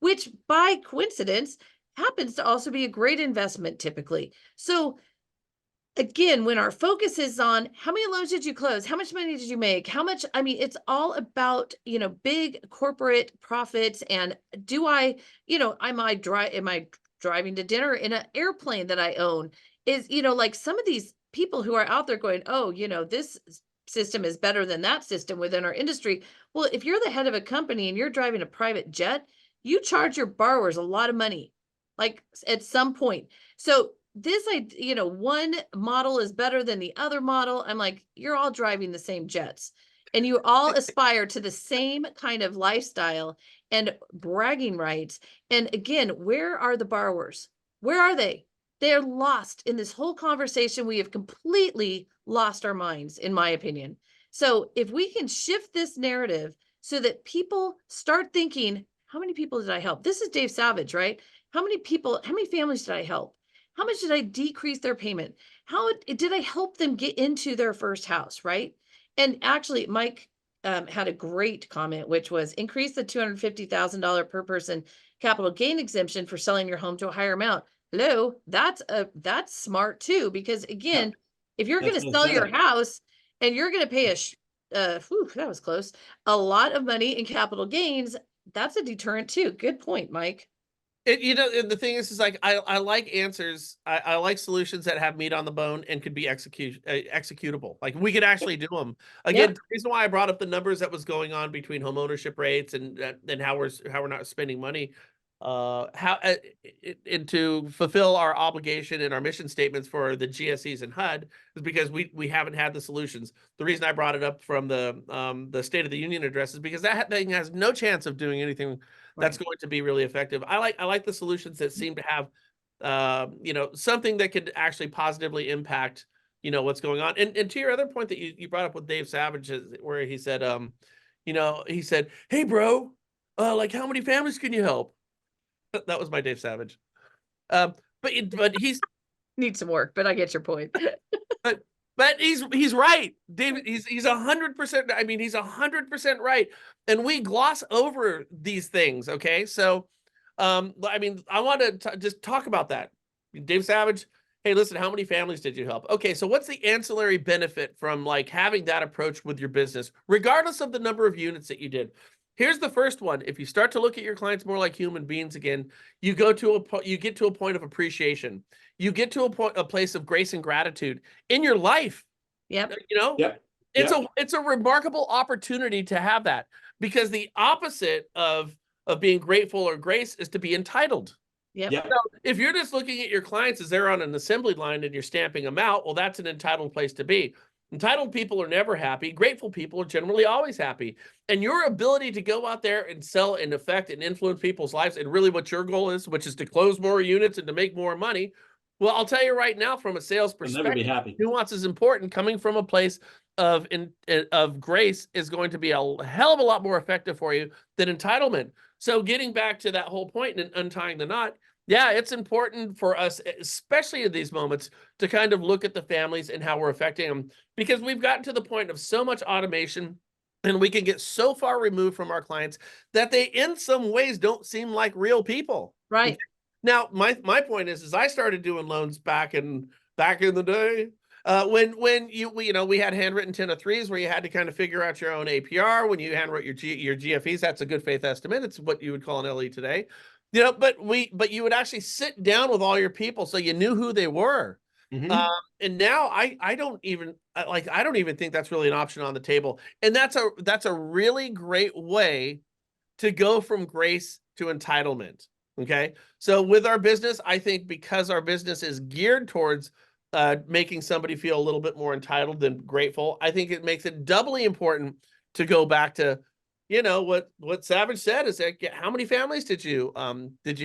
Speaker 1: which by coincidence happens to also be a great investment typically. So again, when our focus is on how many loans did you close? How much money did you make? How much? I mean, it's all about, big corporate profits. And do I, am I driving to dinner in an airplane that I own? Is, like some of these people who are out there going, oh, this system is better than that system within our industry. Well, if you're the head of a company and you're driving a private jet, you charge your borrowers a lot of money, like at some point. So one model is better than the other model. I'm like, you're all driving the same jets and you all aspire to the same kind of lifestyle and bragging rights. And again, where are the borrowers? Where are they? They're lost in this whole conversation. We have completely lost our minds, in my opinion. So if we can shift this narrative so that people start thinking, how many people did I help? This is Dave Salvage, right? How many families did I help? How much did I decrease their payment? How did I help them get into their first house, right? And actually, Mike had a great comment, which was increase the $250,000 per person capital gain exemption for selling your home to a higher amount. Hello, that's smart too, because again, if you're going to sell your house and you're going to pay that was close, a lot of money in capital gains, that's a deterrent too. Good point, Mike.
Speaker 2: And the thing is like I like answers. I like solutions that have meat on the bone and could be executable. Like we could actually do them. Again,
Speaker 1: Yep.
Speaker 2: the reason why I brought up the numbers that was going on between home ownership rates and how we're not spending money, and to fulfill our obligation and our mission statements for the GSEs and HUD is because we haven't had the solutions. The reason I brought it up from the State of the Union address is because that thing has no chance of doing anything that's going to be really effective. I like the solutions that seem to have, something that could actually positively impact, what's going on. And to your other point that you brought up with Dave Savage, where he said, he said, hey, bro, like how many families can you help? That was my Dave Savage. But he's
Speaker 1: Needs some work, but I get your point.
Speaker 2: But he's right, David. He's 100%. I mean, he's 100% right, and we gloss over these things. Okay, so, I mean, I want to just talk about that. Dave Savage. Hey, listen, how many families did you help? Okay, so what's the ancillary benefit from like having that approach with your business, regardless of the number of units that you did? Here's the first one. If you start to look at your clients more like human beings again, you get to a point of appreciation. You get to a place of grace and gratitude in your life.
Speaker 1: Yep.
Speaker 3: Yep.
Speaker 2: It's a remarkable opportunity to have that, because the opposite of being grateful or grace is to be entitled.
Speaker 1: Yep.
Speaker 3: Yep.
Speaker 2: So if you're just looking at your clients as they're on an assembly line and you're stamping them out, well, that's an entitled place to be. Entitled people are never happy. Grateful people are generally always happy. And your ability to go out there and sell and affect and influence people's lives, and really what your goal is, which is to close more units and to make more money. Well, I'll tell you right now, from a sales
Speaker 3: You'll never be
Speaker 2: perspective,
Speaker 3: happy.
Speaker 2: nuance is important. Coming from a place of grace is going to be a hell of a lot more effective for you than entitlement. So getting back to that whole point and untying the knot, yeah, it's important for us, especially in these moments, to kind of look at the families and how we're affecting them, because we've gotten to the point of so much automation and we can get so far removed from our clients that they in some ways don't seem like real people.
Speaker 1: Right.
Speaker 2: Now, my point is I started doing loans back in the day, when we had handwritten 10-3s where you had to kind of figure out your own APR when you handwrote your GFEs. That's a good faith estimate. It's what you would call an LE today. You know, but you would actually sit down with all your people so you knew who they were.
Speaker 3: Mhm.
Speaker 2: And now I don't even I don't even think that's really an option on the table. And that's a really great way to go from grace to entitlement. Okay. So with our business, I think because our business is geared towards making somebody feel a little bit more entitled than grateful, I think it makes it doubly important to go back to, what Savage said is that how many families did you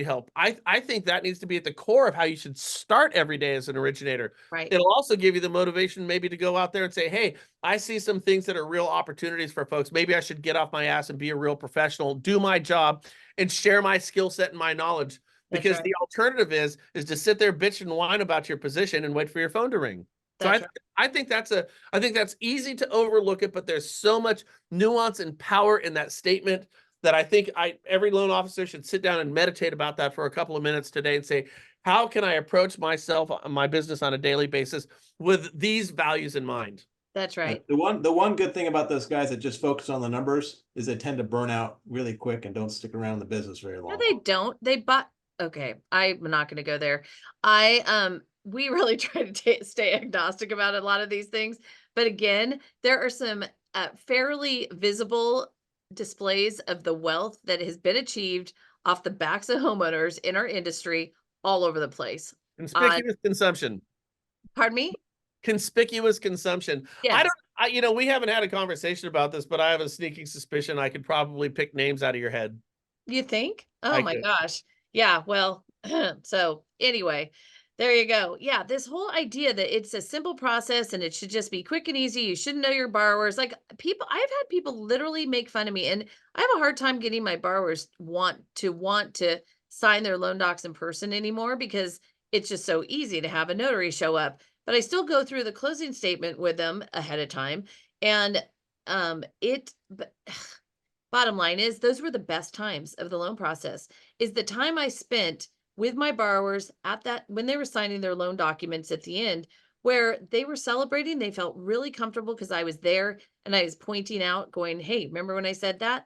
Speaker 2: help? I think that needs to be at the core of how you should start every day as an originator.
Speaker 1: Right.
Speaker 2: It'll also give you the motivation maybe to go out there and say, hey, I see some things that are real opportunities for folks. Maybe I should get off my ass and be a real professional, do my job, and share my skill set and my knowledge.
Speaker 1: That's
Speaker 2: Because
Speaker 1: right.
Speaker 2: the alternative is to sit there, bitch and whine about your position and wait for your phone to ring. So
Speaker 1: That's right.
Speaker 2: I think that's easy to overlook it, but there's so much nuance and power in that statement that I think every loan officer should sit down and meditate about that for a couple of minutes today and say, how can I approach myself, my business on a daily basis with these values in mind?
Speaker 1: That's right.
Speaker 3: The one good thing about those guys that just focus on the numbers is they tend to burn out really quick and don't stick around in the business very
Speaker 1: No,
Speaker 3: long.
Speaker 1: they don't. Okay, I'm not gonna go there. We really try to stay agnostic about a lot of these things, but again, there are some, fairly visible displays of the wealth that has been achieved off the backs of homeowners in our industry all over the place. Uh,
Speaker 2: Conspicuous consumption.
Speaker 1: pardon me?
Speaker 2: Conspicuous consumption.
Speaker 1: Yes.
Speaker 2: We haven't had a conversation about this, but I have a sneaking suspicion I could probably pick names out of your head.
Speaker 1: You think? Oh
Speaker 2: I
Speaker 1: my
Speaker 2: could.
Speaker 1: gosh. Yeah, well, so anyway, there you go. Yeah, this whole idea that it's a simple process and it should just be quick and easy. You shouldn't know your borrowers. Like I've had people literally make fun of me, and I have a hard time getting my borrowers want to sign their loan docs in person anymore because it's just so easy to have a notary show up. But I still go through the closing statement with them ahead of time. And it but bottom line is those were the best times of the loan process, is the time I spent with my borrowers at that when they were signing their loan documents at the end, where they were celebrating. They felt really comfortable because I was there and I was pointing out, going, hey, remember when I said that?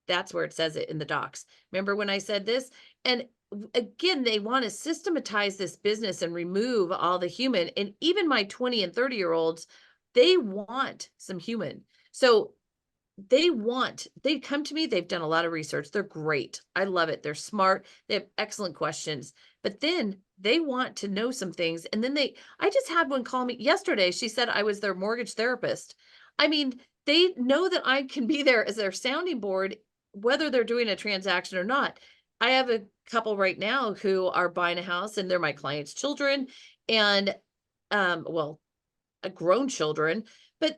Speaker 1: That's where it says it in the docs. Remember when I said this? And again, they want to systematize this business and remove all the human. And even my 20 and 30-year-olds, they want some human. So they come to me, they've done a lot of research. They're great. I love it. They're smart. They have excellent questions. But then they want to know some things. And then I just had one call me yesterday. She said I was their mortgage therapist. I mean, they know that I can be there as their sounding board, whether they're doing a transaction or not. I have a couple right now who are buying a house and they're my clients' children and well, grown children, but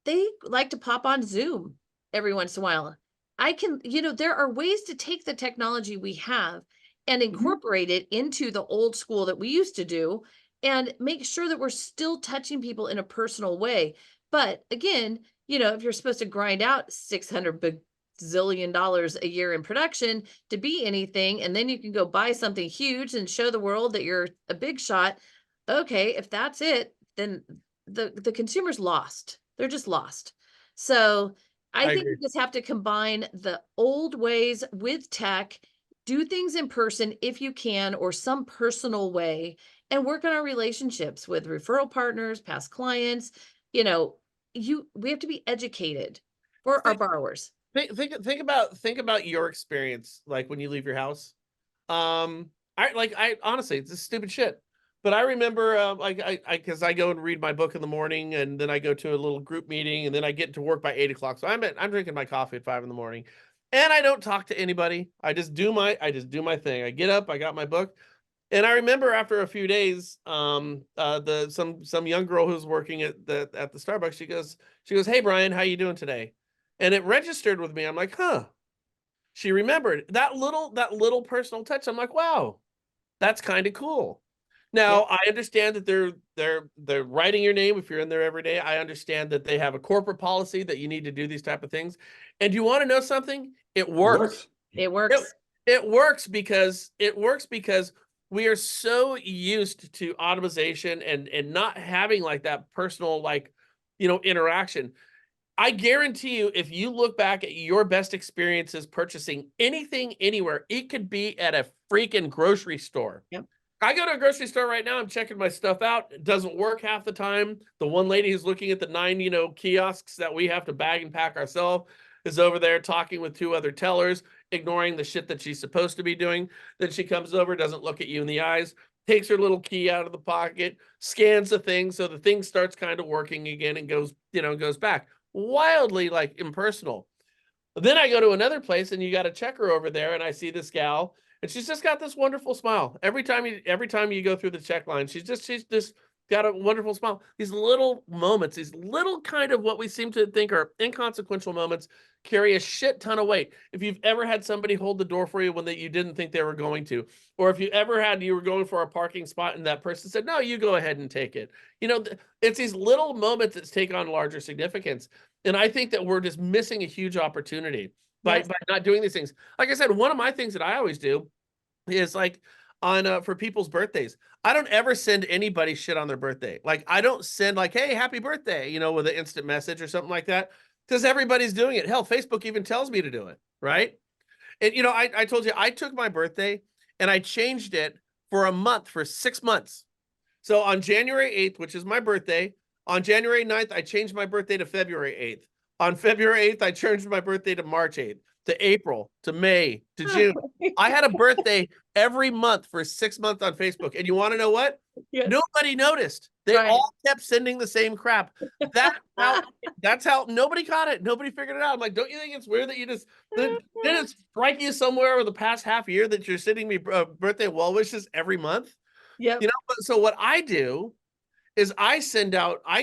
Speaker 1: they like to pop on Zoom every once in a while. There are ways to take the technology we have and incorporate it into the old school that we used to do and make sure that we're still touching people in a personal way. But again, if you're supposed to grind out 600 bazillion dollars a year in production to be anything, and then you can go buy something huge and show the world that you're a big shot. Okay, if that's it, then the consumer's lost. They're just lost. So I
Speaker 2: I
Speaker 1: think
Speaker 2: agree.
Speaker 1: we just have to combine the old ways with tech, do things in person if you can, or some personal way, and work on our relationships with referral partners, past clients. You know, we have to be educated for our
Speaker 2: Think,
Speaker 1: borrowers.
Speaker 2: think about your experience, like when you leave your house. I honestly, it's this stupid shit. But I remember, because I go and read my book in the morning, and then I go to a little group meeting, and then I get to work by 8 o'clock. So I'm drinking my coffee at 5 in the morning, and I don't talk to anybody. I just do my thing. I get up, I got my book, and I remember after a few days, some young girl who's working at the Starbucks, she goes, hey Brian, how you doing today? And it registered with me. I'm like, huh. She remembered that little personal touch. I'm like, wow, that's kind of cool.
Speaker 1: Yeah.
Speaker 2: Now, I understand that they're writing your name if you're in there every day. I understand that they have a corporate policy that you need to do these type of things. And you want to know something? It
Speaker 3: It
Speaker 2: works.
Speaker 3: works.
Speaker 1: It
Speaker 2: It,
Speaker 1: works.
Speaker 2: it works because we are so used to automation and not having like that personal interaction. I guarantee you, if you look back at your best experiences purchasing anything anywhere, it could be at a freaking grocery store.
Speaker 1: Yep.
Speaker 2: I go to a grocery store right now. I'm checking my stuff out. It doesn't work half the time. The one lady who's looking at the 9, kiosks that we have to bag and pack ourselves is over there talking with 2 other tellers, ignoring the shit that she's supposed to be doing. Then she comes over, doesn't look at you in the eyes, takes her little key out of the pocket, scans the thing, so the thing starts kind of working again and goes back. Wildly like impersonal. Then I go to another place and you got a checker over there, and I see this gal, and she's just got this wonderful smile. Every time you go through the check line, she's just got a wonderful smile. These little moments, these little kind of what we seem to think are inconsequential moments carry a shit ton of weight. If you've ever had somebody hold the door for you when you didn't think they were going to, or if you were going for a parking spot and that person said, no, you go ahead and take it. It's these little moments that take on larger significance. And I think that we're just missing a huge opportunity by not doing these things. Like I said, one of my things that I always do is like for people's birthdays. I don't ever send anybody shit on their birthday. Like I don't send like, hey, happy birthday, with an instant message or something like that, because everybody's doing it. Hell, Facebook even tells me to do it, right? And I told you I took my birthday and I changed it for a month, for 6 months. So on January 8th, which is my birthday, on January 9th, I changed my birthday to February 8th. On February 8th, I changed my birthday to March 8th, to April, to May, to June. I had a birthday every month for 6 months on Facebook. And you want to know what?
Speaker 1: Yes.
Speaker 2: Nobody noticed. They all kept sending the same crap. That's how nobody caught it. Nobody figured it out. I'm like, don't you think it's weird that you just did it strike you somewhere over the past half year that you're sending me birthday well wishes every month?
Speaker 1: Yeah.
Speaker 2: So what I do is I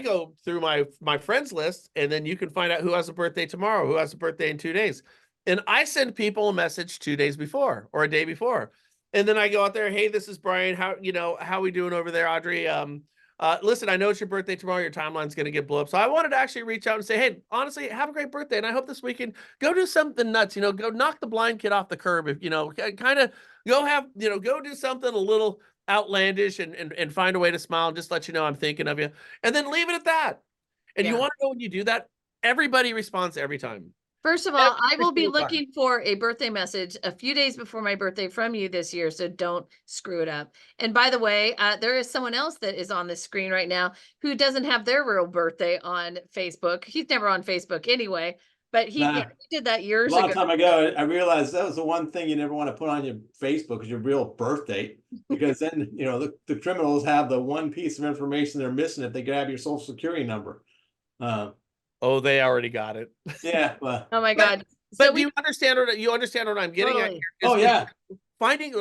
Speaker 2: go through my friends list, and then you can find out who has a birthday tomorrow, who has a birthday in 2 days. And I send people a message 2 days before or a day before. And then I go out there, hey, this is Brian. How we doing over there, Audrey? Listen, I know it's your birthday tomorrow. Your timeline's going to get blown up. So I wanted to actually reach out and say, hey, honestly, have a great birthday. And I hope this weekend, go do something nuts, go knock the blind kid off the curb. If, kind of go do something a little outlandish and find a way to smile and just let you know I'm thinking of you. And then leave it at that. And you want to know when you do that, everybody responds every time.
Speaker 1: First of all, I will be looking for a birthday message a few days before my birthday from you this year, so don't screw it up. And by the way, there is someone else that is on the screen right now who doesn't have their real birthday on Facebook. He's never on Facebook anyway, but he did that years ago.
Speaker 3: A long time ago, I realized that was the one thing you never want to put on your Facebook is your real birthday, because then, the criminals have the one piece of information they're missing if they grab your social security number.
Speaker 2: Oh, they already got it.
Speaker 3: Yeah. Well,
Speaker 1: oh my God.
Speaker 2: But you understand what I'm getting at here? Finding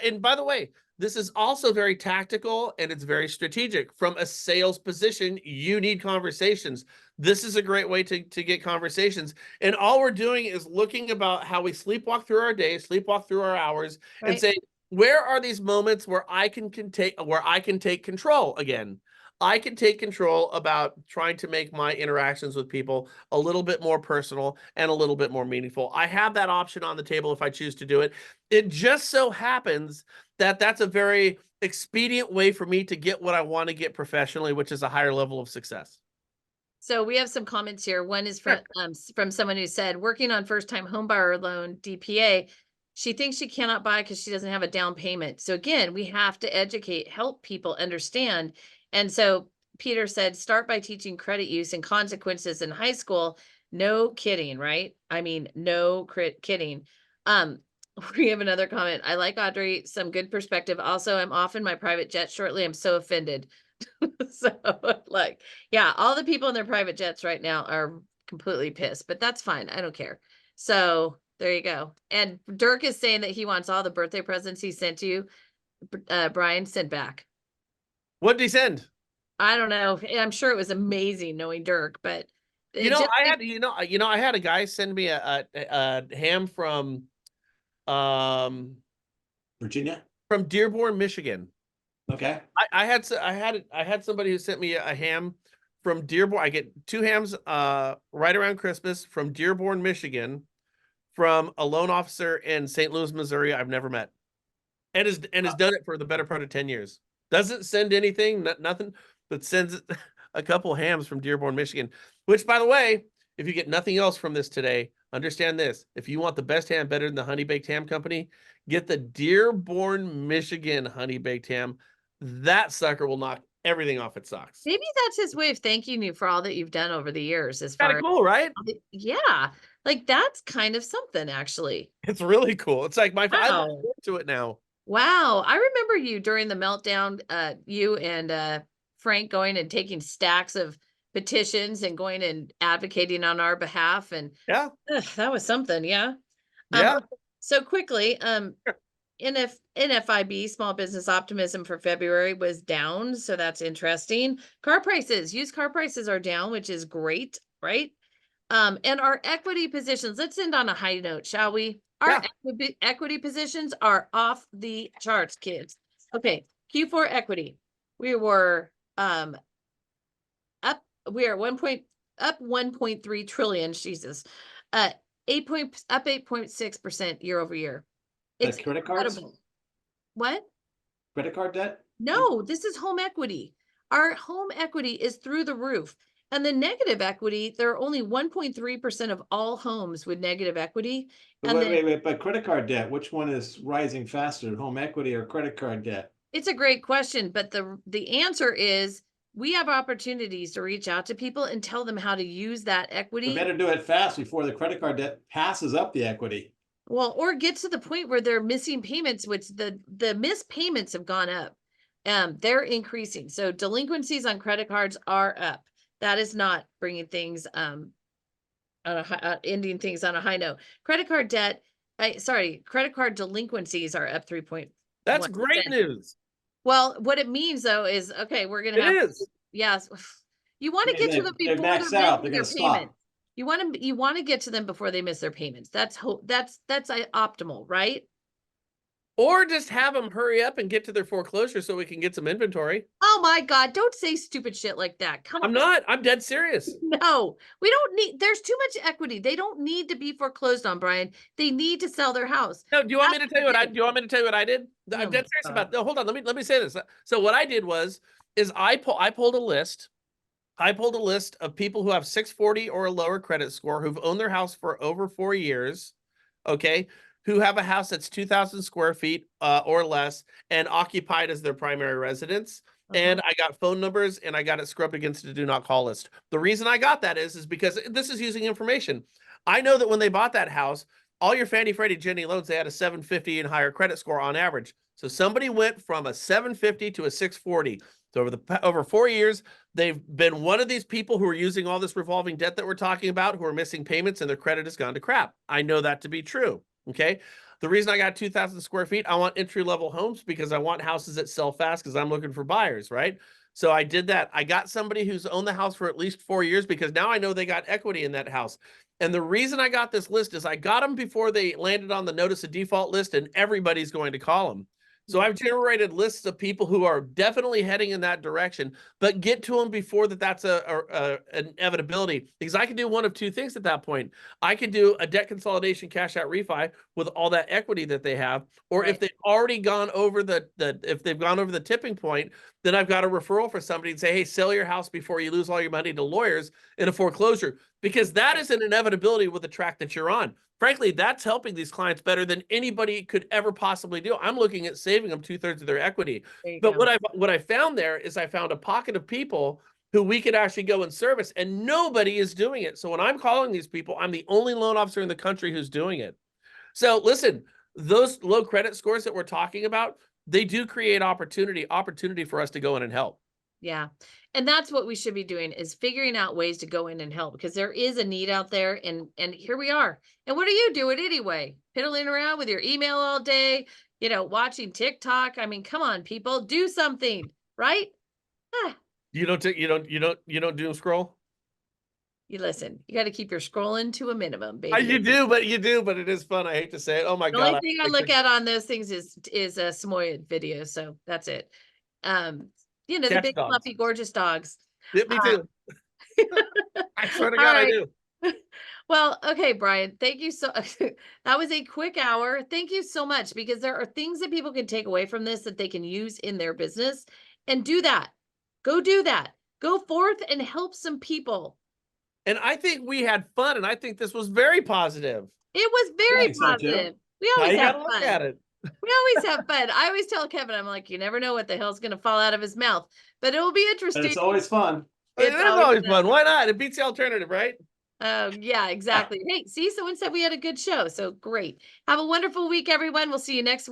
Speaker 2: and by the way, this is also very tactical and it's very strategic. From a sales position, you need conversations. This is a great way to get conversations. And all we're doing is looking about how we sleepwalk through our day, sleepwalk through our hours, and say, where are these moments where I can take control again? I can take control about trying to make my interactions with people a little bit more personal and a little bit more meaningful. I have that option on the table if I choose to do it. It just so happens that that's a very expedient way for me to get what I want to get professionally, which is a higher level of success.
Speaker 1: So we have some comments here. One is from someone who said, working on first-time homebuyer loan, DPA, she thinks she cannot buy because she doesn't have a down payment. So again, we have to help people understand. And so Peter said, start by teaching credit use and consequences in high school. No kidding, right? I mean, no kidding. We have another comment. I like Audrey, some good perspective. Also, I'm off in my private jet shortly. I'm so offended. So all the people in their private jets right now are completely pissed, but that's fine. I don't care. So there you go. And Dirk is saying that he wants all the birthday presents he sent you, Brian, sent back.
Speaker 2: What did he send?
Speaker 1: I don't know. I'm sure it was amazing knowing Dirk, but
Speaker 2: I had a guy send me a ham from
Speaker 3: Virginia,
Speaker 2: from Dearborn, Michigan.
Speaker 3: Okay.
Speaker 2: I had somebody who sent me a ham from Dearborn. I get 2 hams right around Christmas from Dearborn, Michigan, from a loan officer in St. Louis, Missouri I've never met. And has done it for the better part of 10 years. Doesn't send anything, nothing, but sends a couple hams from Dearborn, Michigan, which, by the way, if you get nothing else from this today, understand this. If you want the best ham better than the Honey Baked Ham Company, get the Dearborn, Michigan Honey Baked Ham. That sucker will knock everything off its socks.
Speaker 1: Maybe that's his way of thanking you for all that you've done over the years as
Speaker 2: Kind
Speaker 1: far
Speaker 2: of cool, right?
Speaker 1: as, yeah, like that's kind of something actually.
Speaker 2: It's really cool. It's like I look
Speaker 1: Wow.
Speaker 2: forward to it now.
Speaker 1: Wow. I remember you during the meltdown, you and Frank going and taking stacks of petitions and going and advocating on our behalf. And
Speaker 2: Yeah.
Speaker 1: that was something, yeah.
Speaker 2: Yeah.
Speaker 1: Okay, so quickly, NFIB, small business optimism for February was down. So that's interesting. Car prices, used car prices are down, which is great, right? And our equity positions, let's end on a high note, shall we? Our equity positions are off the charts, kids. Okay, Q4 equity. We were up, we are up 1.3 trillion, Jesus. 8.6% year over year. It's
Speaker 3: Credit cards,
Speaker 1: incredible. What?
Speaker 3: credit card debt.
Speaker 1: No, this is home equity. Our home equity is through the roof. And the negative equity, there are only 1.3% of all homes with negative equity.
Speaker 3: But
Speaker 1: And
Speaker 3: wait, but credit card debt, which one is rising faster, home equity or credit card debt?
Speaker 1: it's a great question, but the answer is we have opportunities to reach out to people and tell them how to use that
Speaker 3: We
Speaker 1: equity.
Speaker 3: better do it fast before the credit card debt passes up the equity.
Speaker 1: Well, or get to the point where they're missing payments, which the missed payments have gone up. They're increasing. So delinquencies on credit cards are up. That is not bringing things on a high, ending things on a high note. Credit card debt, credit card delinquencies are up 3.1%.
Speaker 2: That's great news.
Speaker 1: Well, what it means though is, okay, we're gonna have.
Speaker 2: It is.
Speaker 1: Yes, you want to get to them
Speaker 3: They
Speaker 1: before
Speaker 3: max
Speaker 1: they're
Speaker 3: out,
Speaker 1: missing
Speaker 3: they're
Speaker 1: their
Speaker 3: gonna
Speaker 1: payment.
Speaker 3: stop.
Speaker 1: You want to get to them before they miss their payments. That's optimal, right?
Speaker 2: Or just have them hurry up and get to their foreclosure so we can get some inventory.
Speaker 1: Oh my God, don't say stupid shit like that. Come
Speaker 2: I'm
Speaker 1: on.
Speaker 2: not. I'm dead serious.
Speaker 1: No, we don't need, there's too much equity. They don't need to be foreclosed on, Brian. They need to sell their house.
Speaker 2: No, do you want me to tell you what I do? You want me to tell you what I did?
Speaker 1: Oh
Speaker 2: I'm dead
Speaker 1: my
Speaker 2: serious
Speaker 1: God.
Speaker 2: about. No, hold on. Let me say this. So what I did is I pulled a list. I pulled a list of people who have 640 or a lower credit score who've owned their house for over 4 years. Okay, who have a house that's 2,000 square feet or less and occupied as their primary residence. And I got phone numbers and I got it scrubbed against the do not call list. The reason I got that is because this is using information. I know that when they bought that house, all your Fannie, Freddie, Ginnie loans, they had a 750 and higher credit score on average. So somebody went from a 750 to a 640. So over 4 years, they've been one of these people who are using all this revolving debt that we're talking about, who are missing payments and their credit has gone to crap. I know that to be true. Okay. The reason I got 2,000 square feet, I want entry-level homes because I want houses that sell fast because I'm looking for buyers, right? So I did that. I got somebody who's owned the house for at least 4 years because now I know they got equity in that house. And the reason I got this list is I got them before they landed on the notice of default list and everybody's going to call them. So I've generated lists of people who are definitely heading in that direction, but get to them before that's an inevitability. Because I can do one of two things at that point. I could do a debt consolidation cash out refi with all that equity that they have, or if they've already gone over if they've gone over the tipping point, then I've got a referral for somebody and say, hey, sell your house before you lose all your money to lawyers in a foreclosure, because that is an inevitability with the track that you're on. Frankly, that's helping these clients better than anybody could ever possibly do. I'm looking at saving them 2/3 of their equity. But what I found there is I found a pocket of people who we could actually go and service, and nobody is doing it. So when I'm calling these people, I'm the only loan officer in the country who's doing it. So listen, those low credit scores that we're talking about, they do create opportunity for us to go in and help.
Speaker 1: Yeah. And that's what we should be doing, is figuring out ways to go in and help, because there is a need out there, and here we are. And what are you doing anyway? Piddling around with your email all day, watching TikTok. I mean, come on, people, do something, right?
Speaker 2: You don't doom scroll?
Speaker 1: You listen, you got to keep your scrolling to a minimum, baby.
Speaker 2: You do, but it is fun. I hate to say it. Oh my
Speaker 1: The
Speaker 2: God.
Speaker 1: only thing I look at on those things is a Samoyed video. So that's it. The
Speaker 2: Catch
Speaker 1: big
Speaker 2: dogs.
Speaker 1: fluffy, gorgeous dogs.
Speaker 2: Me too. I swear to God,
Speaker 1: right.
Speaker 2: I do.
Speaker 1: Well, okay, Brian, thank you so that was a quick hour. Thank you so much, because there are things that people can take away from this that they can use in their business, and do that. Go do that. Go forth and help some people.
Speaker 2: And I think we had fun, and I think this was very positive.
Speaker 1: It was
Speaker 3: I
Speaker 1: very
Speaker 3: think so, too.
Speaker 1: positive. We
Speaker 2: Now
Speaker 1: always
Speaker 2: you
Speaker 1: have
Speaker 2: gotta look
Speaker 1: fun.
Speaker 2: at it.
Speaker 1: We always have fun. I always tell Kevin, I'm like, you never know what the hell's going to fall out of his mouth, but it will be
Speaker 3: But
Speaker 1: interesting.
Speaker 3: it's always fun.
Speaker 1: It's
Speaker 2: There's always
Speaker 1: fun.
Speaker 2: fun. Why not? It beats the alternative, right?
Speaker 1: Yeah, exactly. Hey, see, someone said we had a good show. So great. Have a wonderful week, everyone. We'll see you next week.